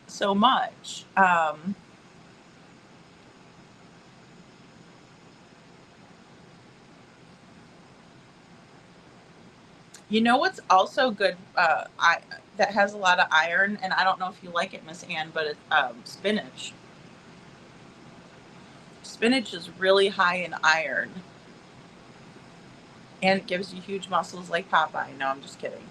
so much. You know what's also good, that has a lot of iron, and I don't know if you like it, Miss Ann, but it's spinach. Spinach is really high in iron, and it gives you huge muscles like Popeye. No, I'm just kidding.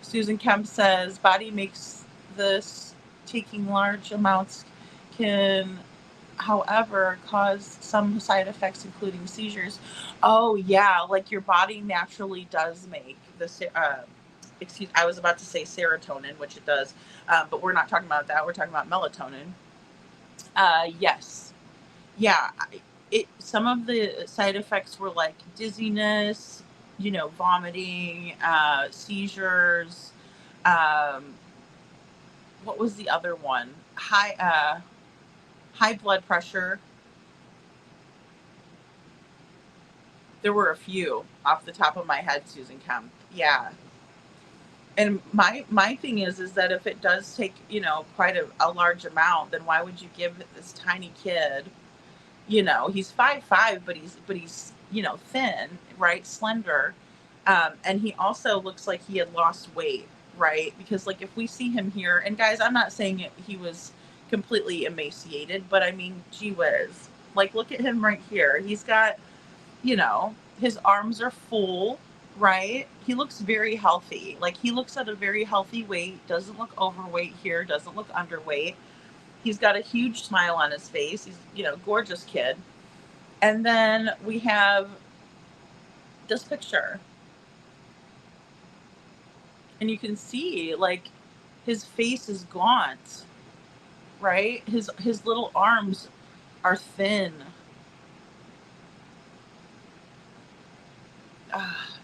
Susan Kemp says, body makes this. Taking large amounts can, however, cause some side effects, including seizures. Oh, yeah, like your body naturally does make the, I was about to say serotonin, which it does, but we're not talking about that. We're talking about melatonin. Yes. Yeah, some of the side effects were like dizziness, you know, vomiting, seizures. What was the other one? High blood pressure. There were a few off the top of my head, Susan Kemp. Yeah. And my thing is that if it does take, you know, quite a large amount, then why would you give this tiny kid, you know, he's 5'5", but he's, you know, thin, right? Slender. And he also looks like he had lost weight, right? Because like if we see him here, and guys, I'm not saying he was completely emaciated, but I mean, gee whiz, like look at him right here. He's got, you know, his arms are full, right? He looks very healthy. Like he looks at a very healthy weight, doesn't look overweight here, doesn't look underweight. He's got a huge smile on his face. He's, you know, gorgeous kid. And then we have this picture. And you can see like his face is gaunt, right? His little arms are thin.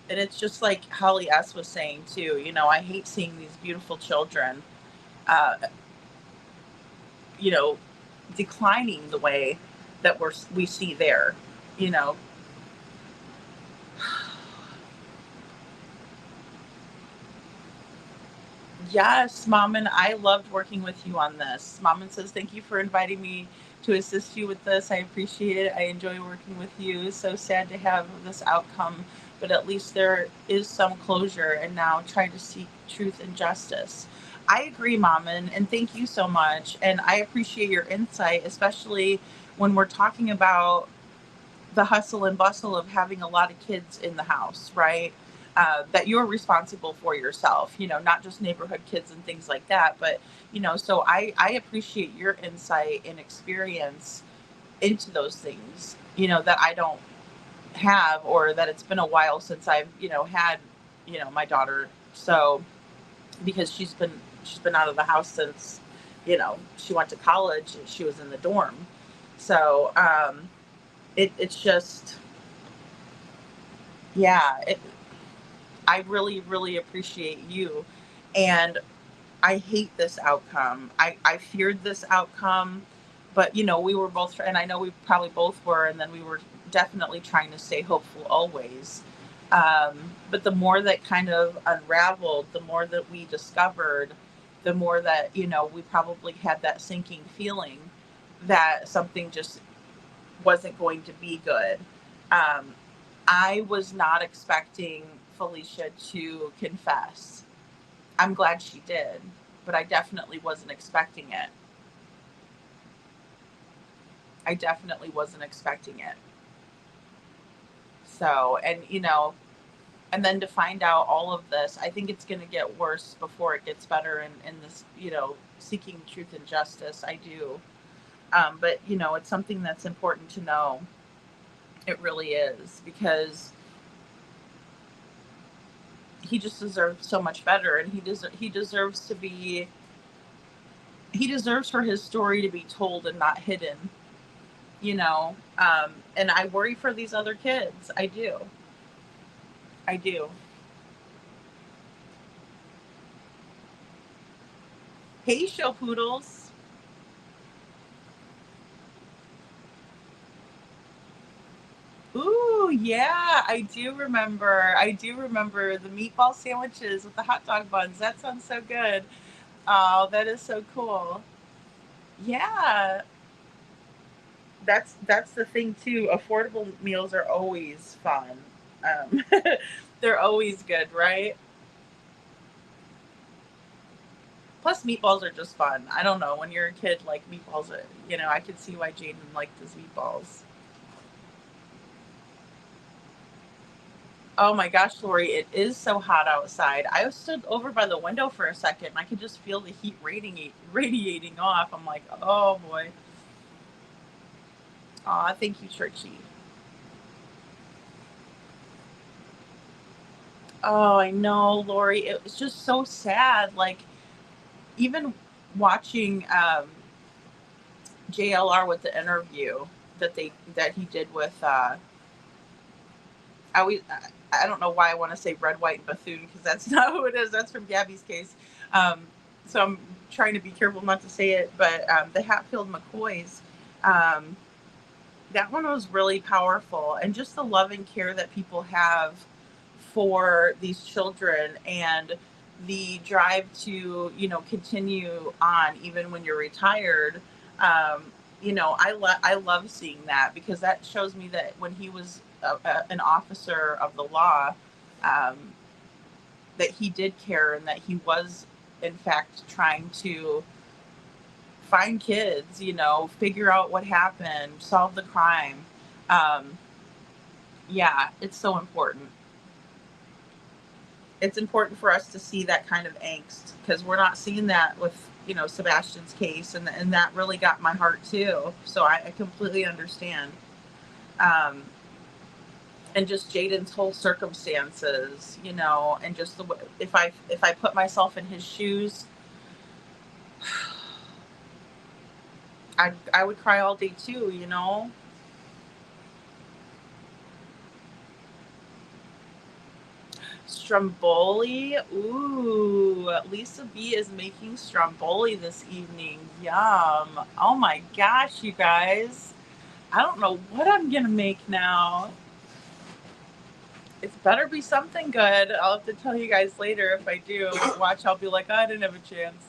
And it's just like Holly S. was saying too, you know, I hate seeing these beautiful children, you know, declining the way that we see there, you know. Yes, Maman, I loved working with you on this. Maman says, thank you for inviting me to assist you with this. I appreciate it. I enjoy working with you. So sad to have this outcome, but at least there is some closure, and now try to seek truth and justice. I agree, Maman, and thank you so much. And I appreciate your insight, especially when we're talking about the hustle and bustle of having a lot of kids in the house, right? That you're responsible for yourself, you know, not just neighborhood kids and things like that. But, you know, so I appreciate your insight and experience into those things, you know, that I don't have, or that it's been a while since I've, you know, had, you know, my daughter. So because she's been out of the house since, you know, she went to college and she was in the dorm. So it's just, yeah, I really, really appreciate you. And I hate this outcome. I feared this outcome, but, you know, we were both, and I know we probably both were, and then we were definitely trying to stay hopeful always. But the more that kind of unraveled, the more that we discovered, the more that, you know, we probably had that sinking feeling. that something just wasn't going to be good. I was not expecting Felicia to confess. I'm glad she did, but I definitely wasn't expecting it. I definitely wasn't expecting it. So, and and then to find out all of this, I think it's going to get worse before it gets better in this, seeking truth and justice. I do. But, it's something that's important to know. It really is, because he just deserves so much better, and he deserves for his story to be told and not hidden, and I worry for these other kids. I do. Hey, show poodles. Ooh, yeah, I do remember the meatball sandwiches with the hot dog buns. That sounds so good. Oh, that is so cool. Yeah, that's the thing too. Affordable meals are always fun. Um, they're always good, right? Plus, meatballs are just fun. I don't know. When you're a kid, like meatballs, I could see why Jayden liked his meatballs. Oh my gosh, Lori, it is so hot outside. I stood over by the window for a second and I could just feel the heat radiating off. I'm like, oh boy. Aw, thank you, Churchy. Oh, I know, Lori. It was just so sad. Like, even watching JLR with the interview that he did with I don't know why I want to say Red, White, and Bethune, because that's not who it is. That's from Gabby's case. So I'm trying to be careful not to say it, but the Hatfield McCoys, that one was really powerful. And just the love and care that people have for these children, and the drive to, continue on even when you're retired. I love seeing that, because that shows me that when he was an officer of the law, that he did care, and that he was in fact trying to find kids, figure out what happened, solve the crime. Yeah, it's so important. It's important for us to see that kind of angst, because we're not seeing that with, Sebastian's case, and that really got my heart too. So I completely understand. And just Jayden's whole circumstances, and just if I put myself in his shoes, I would cry all day too, Stromboli. Ooh, Lisa B is making stromboli this evening. Yum. Oh my gosh, you guys. I don't know what I'm gonna make now. It's better be something good. I'll have to tell you guys later if I do. Watch, I'll be like, oh, I didn't have a chance.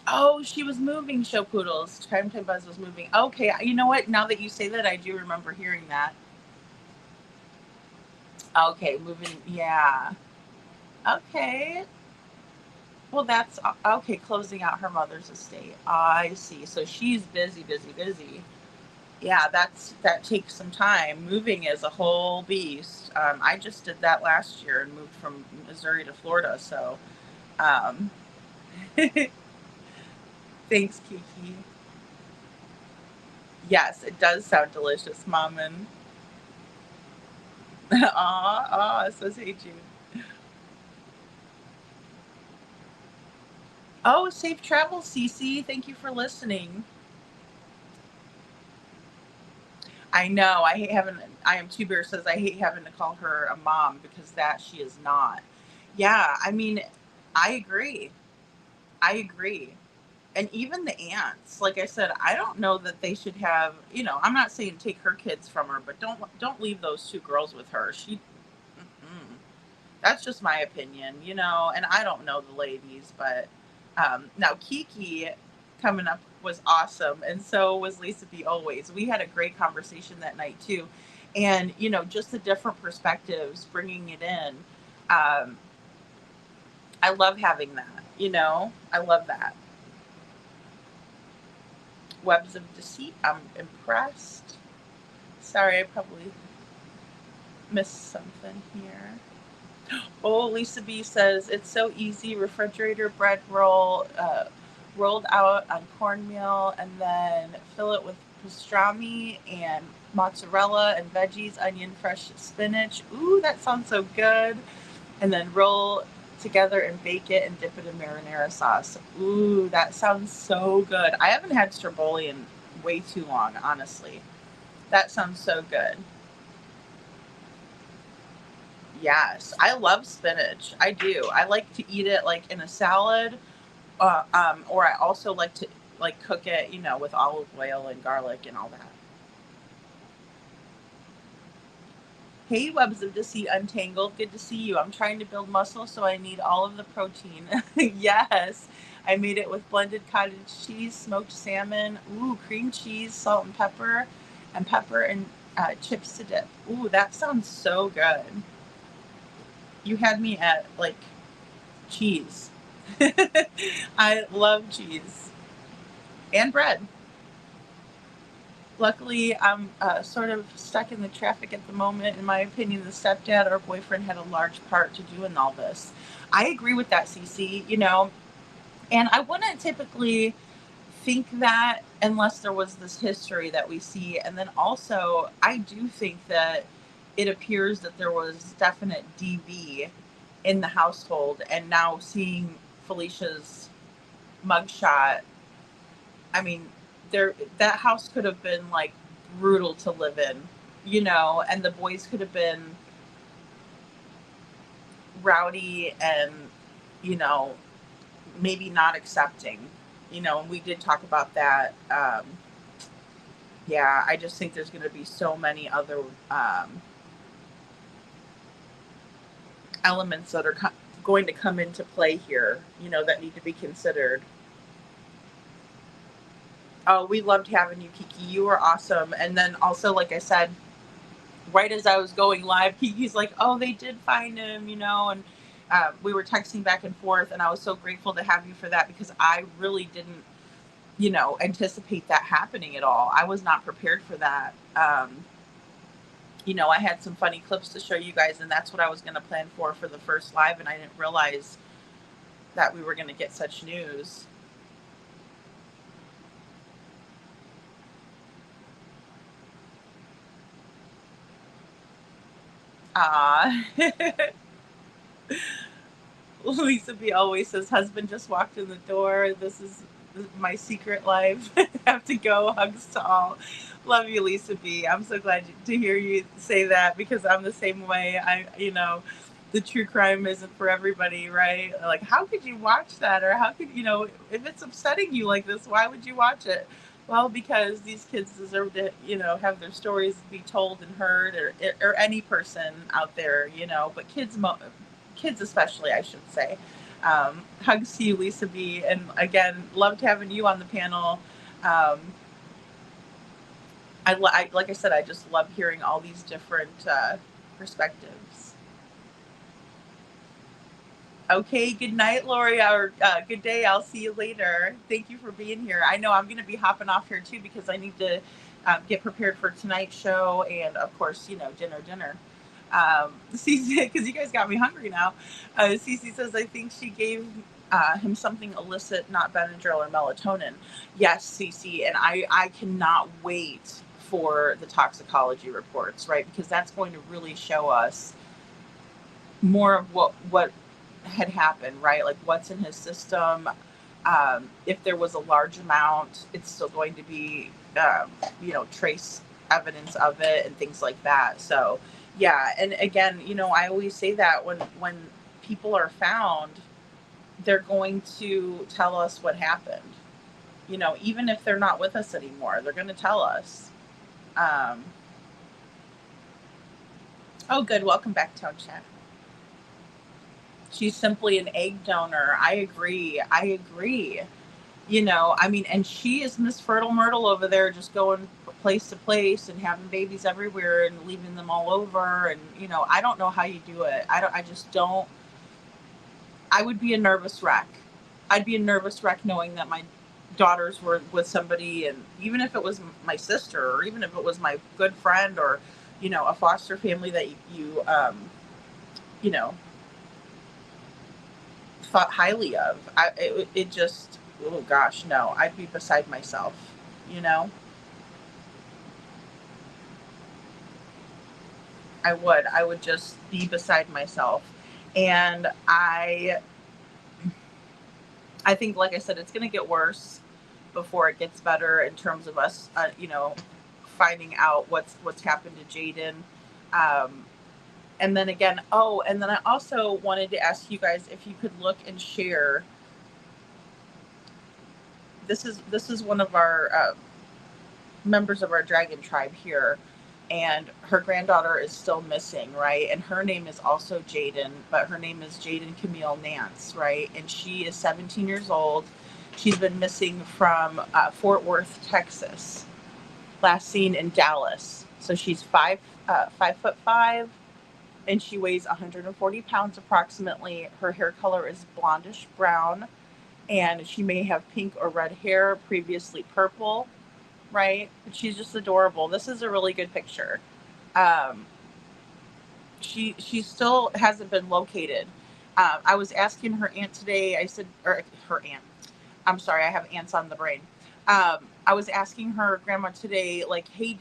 Oh, she was moving, show poodles. Time Buzz was moving. Okay, you know what? Now that you say that, I do remember hearing that. Okay, moving. Yeah. Okay. Well, that's okay. Closing out her mother's estate. I see. So she's busy. Yeah, that takes some time. Moving is a whole beast. I just did that last year and moved from Missouri to Florida. So, thanks, Kiki. Yes, it does sound delicious, Maman. Aw, says Hey Jude. Oh, safe travels, Cece. Thank you for listening. I know. I hate having. I am Two Bear says I hate having to call her a mom, because that she is not. Yeah, I mean, I agree. And even the aunts, like I said, I don't know that they should have. I'm not saying take her kids from her, but don't leave those two girls with her. That's just my opinion, and I don't know the ladies, but now Kiki coming up was awesome. And so was Lisa B always. We had a great conversation that night too. And, you know, just the different perspectives, bringing it in. I love having that, you know, I love that. Webs of Deceit, I'm impressed. Sorry, I probably missed something here. Oh, Lisa B says, it's so easy. Refrigerator bread roll, rolled out on cornmeal, and then fill it with pastrami and mozzarella and veggies, onion, fresh spinach. Ooh, that sounds so good. And then roll together and bake it and dip it in marinara sauce. Ooh, that sounds so good. I haven't had stromboli in way too long, honestly. That sounds so good. Yes, I love spinach. I do. I like to eat it like in a salad, or I also like to like cook it, you know, with olive oil and garlic and all that. Hey, Webs of Deceit Untangled, good to see you. I'm trying to build muscle, so I need all of the protein. Yes, I made it with blended cottage cheese, smoked salmon, ooh, cream cheese, salt and pepper and chips to dip. Ooh, that sounds so good. You had me at like cheese. I love cheese and bread. Luckily, I'm sort of stuck in the traffic at the moment. In my opinion, the stepdad or boyfriend had a large part to do in all this. I agree with that, Cece, you know, and I wouldn't typically think that unless there was this history that we see. And then also, I do think that it appears that there was definite DV in the household, and now seeing Felicia's mugshot, I mean, that house could have been like brutal to live in, you know, and the boys could have been rowdy and, you know, maybe not accepting, you know, and we did talk about that. Yeah, I just think there's going to be so many other elements that are going to come into play here, you know, that need to be considered. Oh, we loved having you, Kiki. You were awesome. And then also, like I said, right as I was going live, Kiki's like, oh, they did find him, you know, and we were texting back and forth, and I was so grateful to have you for that, because I really didn't, you know, anticipate that happening at all. I was not prepared for that. You know, I had some funny clips to show you guys, and that's what I was going to plan for the first live, and I didn't realize that we were going to get such news. Lisa B always says, husband just walked in the door. This is my secret life. Have to go. Hugs to all. Love you, Lisa B. I'm so glad to hear you say that, because I'm the same way. You know, the true crime isn't for everybody, right? Like, how could you watch that? Or how could, you know, if it's upsetting you like this, why would you watch it? Well, because these kids deserve to, you know, have their stories be told and heard, or any person out there, you know, but kids especially, I should say. Hugs to you, Lisa B. And again, loved having you on the panel. I like I said, I just love hearing all these different perspectives. Okay, good night, Lori, or good day. I'll see you later. Thank you for being here. I know I'm going to be hopping off here too, because I need to get prepared for tonight's show, and of course, you know, dinner. Cece, because you guys got me hungry now. Cece says, I think she gave him something illicit, not Benadryl or melatonin. Yes, Cece, and I cannot wait for the toxicology reports, right? Because that's going to really show us more of what had happened, right? Like what's in his system. If there was a large amount, it's still going to be, you know, trace evidence of it and things like that. So yeah. And again, you know, I always say that when people are found, they're going to tell us what happened, you know, even if they're not with us anymore, they're going to tell us. Oh, good. Welcome back, Tone Chat. She's simply an egg donor. I agree. You know, I mean, and she is Miss Fertile Myrtle over there, just going place to place and having babies everywhere and leaving them all over. And, you know, I don't know how you do it. I just don't. I would be a nervous wreck. I'd be a nervous wreck knowing that my daughters were with somebody, and even if it was my sister, or even if it was my good friend, or, you know, a foster family that you know, thought highly of. It just, oh gosh, no, I'd be beside myself, you know. I would just be beside myself. And I think, like I said, it's going to get worse before it gets better in terms of us, you know, finding out what's happened to Jayden. And then again, and then I also wanted to ask you guys if you could look and share. This is one of our members of our dragon tribe here, and her granddaughter is still missing, right? And her name is also Jayden, but her name is Jayden Camille Nance, right? And she is 17 years old. She's been missing from Fort Worth, Texas. Last seen in Dallas. So she's 5'5", and she weighs 140 pounds approximately. Her hair color is blondish brown, and she may have pink or red hair, previously purple, right? But she's just adorable. This is a really good picture. She still hasn't been located. I was asking her aunt today. I said, or her aunt. I'm sorry, I have ants on the brain. I was asking her grandma today, like, hey,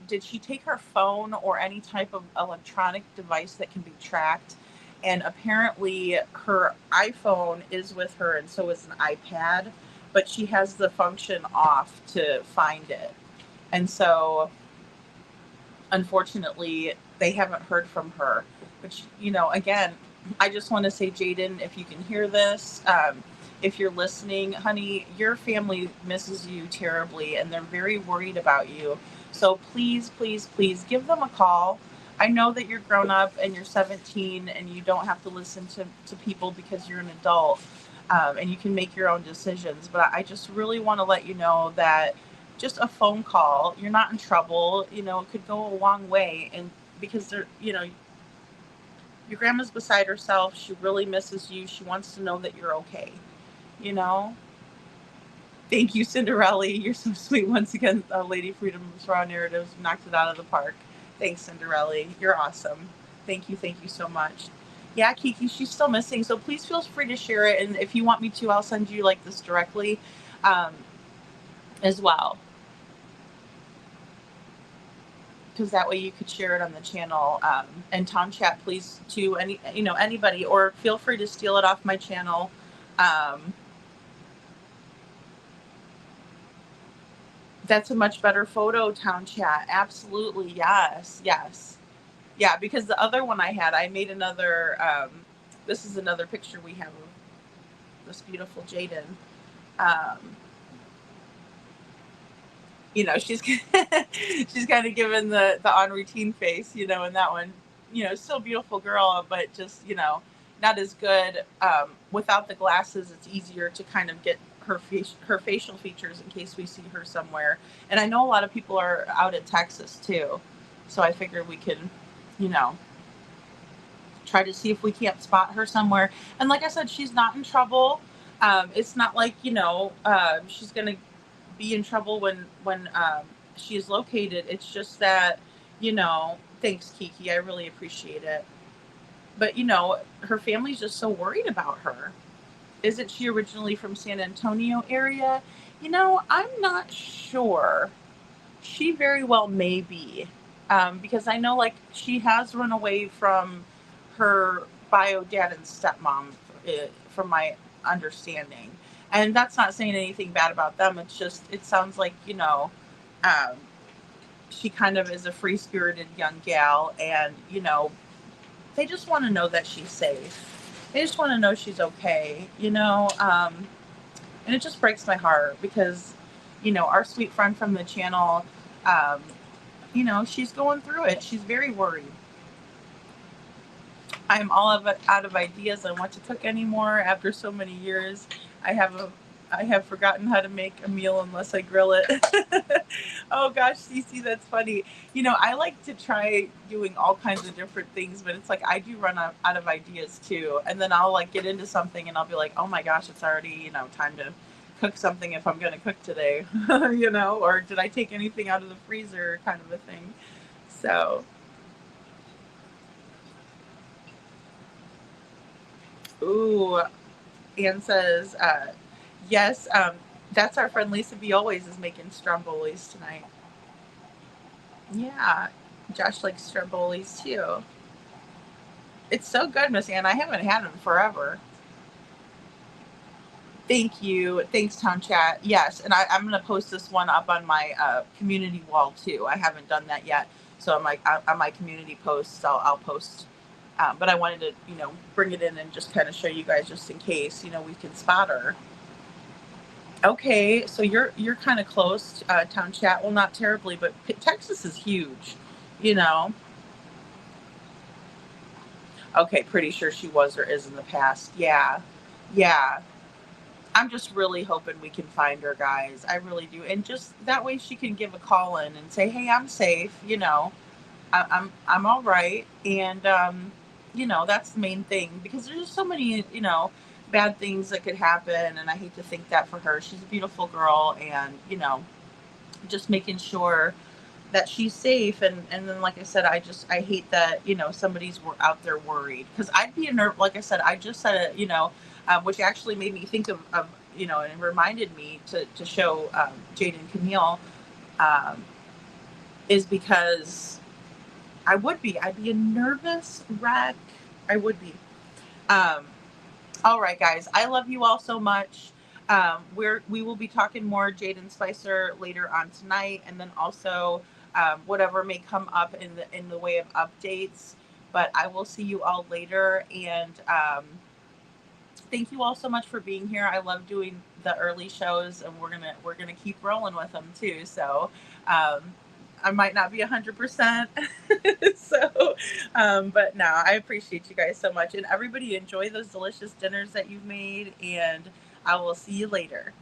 did she take her phone or any type of electronic device that can be tracked? And apparently her iPhone is with her, and so is an iPad, but she has the function off to find it. And so, unfortunately, they haven't heard from her. But, you know, again, I just want to say, Jayden, if you can hear this, if you're listening, honey, your family misses you terribly, and they're very worried about you. So please, please, please give them a call. I know that you're grown up and you're 17 and you don't have to listen to people because you're an adult, and you can make your own decisions. But I just really want to let you know that just a phone call, you're not in trouble. You know, it could go a long way. And because they're, you know, your grandma's beside herself. She really misses you. She wants to know that you're okay. You know? Thank you, Cinderella. You're so sweet. Once again, Lady Freedom's Raw Narratives knocked it out of the park. Thanks, Cinderella. You're awesome. Thank you so much. Yeah, Kiki, she's still missing. So please feel free to share it. And if you want me to, I'll send you like this directly as well. Because that way you could share it on the channel. And Tom Chat, please, to anybody, or feel free to steal it off my channel. That's a much better photo, Town Chat. Absolutely. Yes. Yeah, because the other one I had, I made another, this is another picture we have of this beautiful Jayden. You know, she's kind of given the on routine face, you know, in that one, you know, still beautiful girl, but just, you know, not as good. Without the glasses, it's easier to kind of get her facial features in case we see her somewhere. And I know a lot of people are out in Texas too, so I figured we could, you know, try to see if we can't spot her somewhere. And like I said, she's not in trouble. It's not like, you know, she's gonna be in trouble when she is located. It's just that, you know, thanks, Kiki, I really appreciate it. But, you know, her family's just so worried about her. Isn't she originally from San Antonio area? You know, I'm not sure. She very well may be. Because I know, like, she has run away from her bio dad and stepmom, from my understanding. And that's not saying anything bad about them. It's just, it sounds like, you know, she kind of is a free-spirited young gal. And, you know, they just want to know that she's safe. They just want to know she's okay, you know, and it just breaks my heart because, you know, our sweet friend from the channel, you know, she's going through it. She's very worried. I'm all out of ideas on what to cook anymore after so many years. I have I have forgotten how to make a meal unless I grill it. Oh gosh, Cece, that's funny. You know, I like to try doing all kinds of different things, but it's like I do run out of ideas too. And then I'll like get into something and I'll be like, oh my gosh, it's already, you know, time to cook something if I'm going to cook today, you know, or did I take anything out of the freezer kind of a thing. So, ooh, Anne says, yes, that's our friend Lisa B always is making strombolis tonight. Yeah, Josh likes strombolis too. It's so good, Miss Ann. I haven't had them forever. Thank you. Thanks, Town Chat. Yes, and I'm going to post this one up on my community wall too. I haven't done that yet. So I'm like on my community posts, I'll post. But I wanted to, you know, bring it in and just kind of show you guys just in case, you know, we can spot her. Okay, so you're kind of close, Town Chat. Well, not terribly, but Texas is huge, you know. Okay, pretty sure she was or is in the past. Yeah. I'm just really hoping we can find her, guys. I really do. And just that way she can give a call in and say, hey, I'm safe, you know. I'm all right. And, you know, that's the main thing. Because there's just so many, you know, bad things that could happen. And I hate to think that for her. She's a beautiful girl. And, you know, just making sure that she's safe. And then, like I said, I hate that, you know, somebody's out there worried. Because I'd be like I said, I just said it, you know, which actually made me think of, you know, and it reminded me to show Jayden Camille, is because I'd be a nervous wreck. I would be. All right, guys, I love you all so much. We will be talking more Jayden Spicer later on tonight, and then also whatever may come up in the way of updates. But I will see you all later, and thank you all so much for being here. I love doing the early shows, and we're gonna keep rolling with them too. So I might not be 100%. So, but no, I appreciate you guys so much, and everybody enjoy those delicious dinners that you've made, and I will see you later.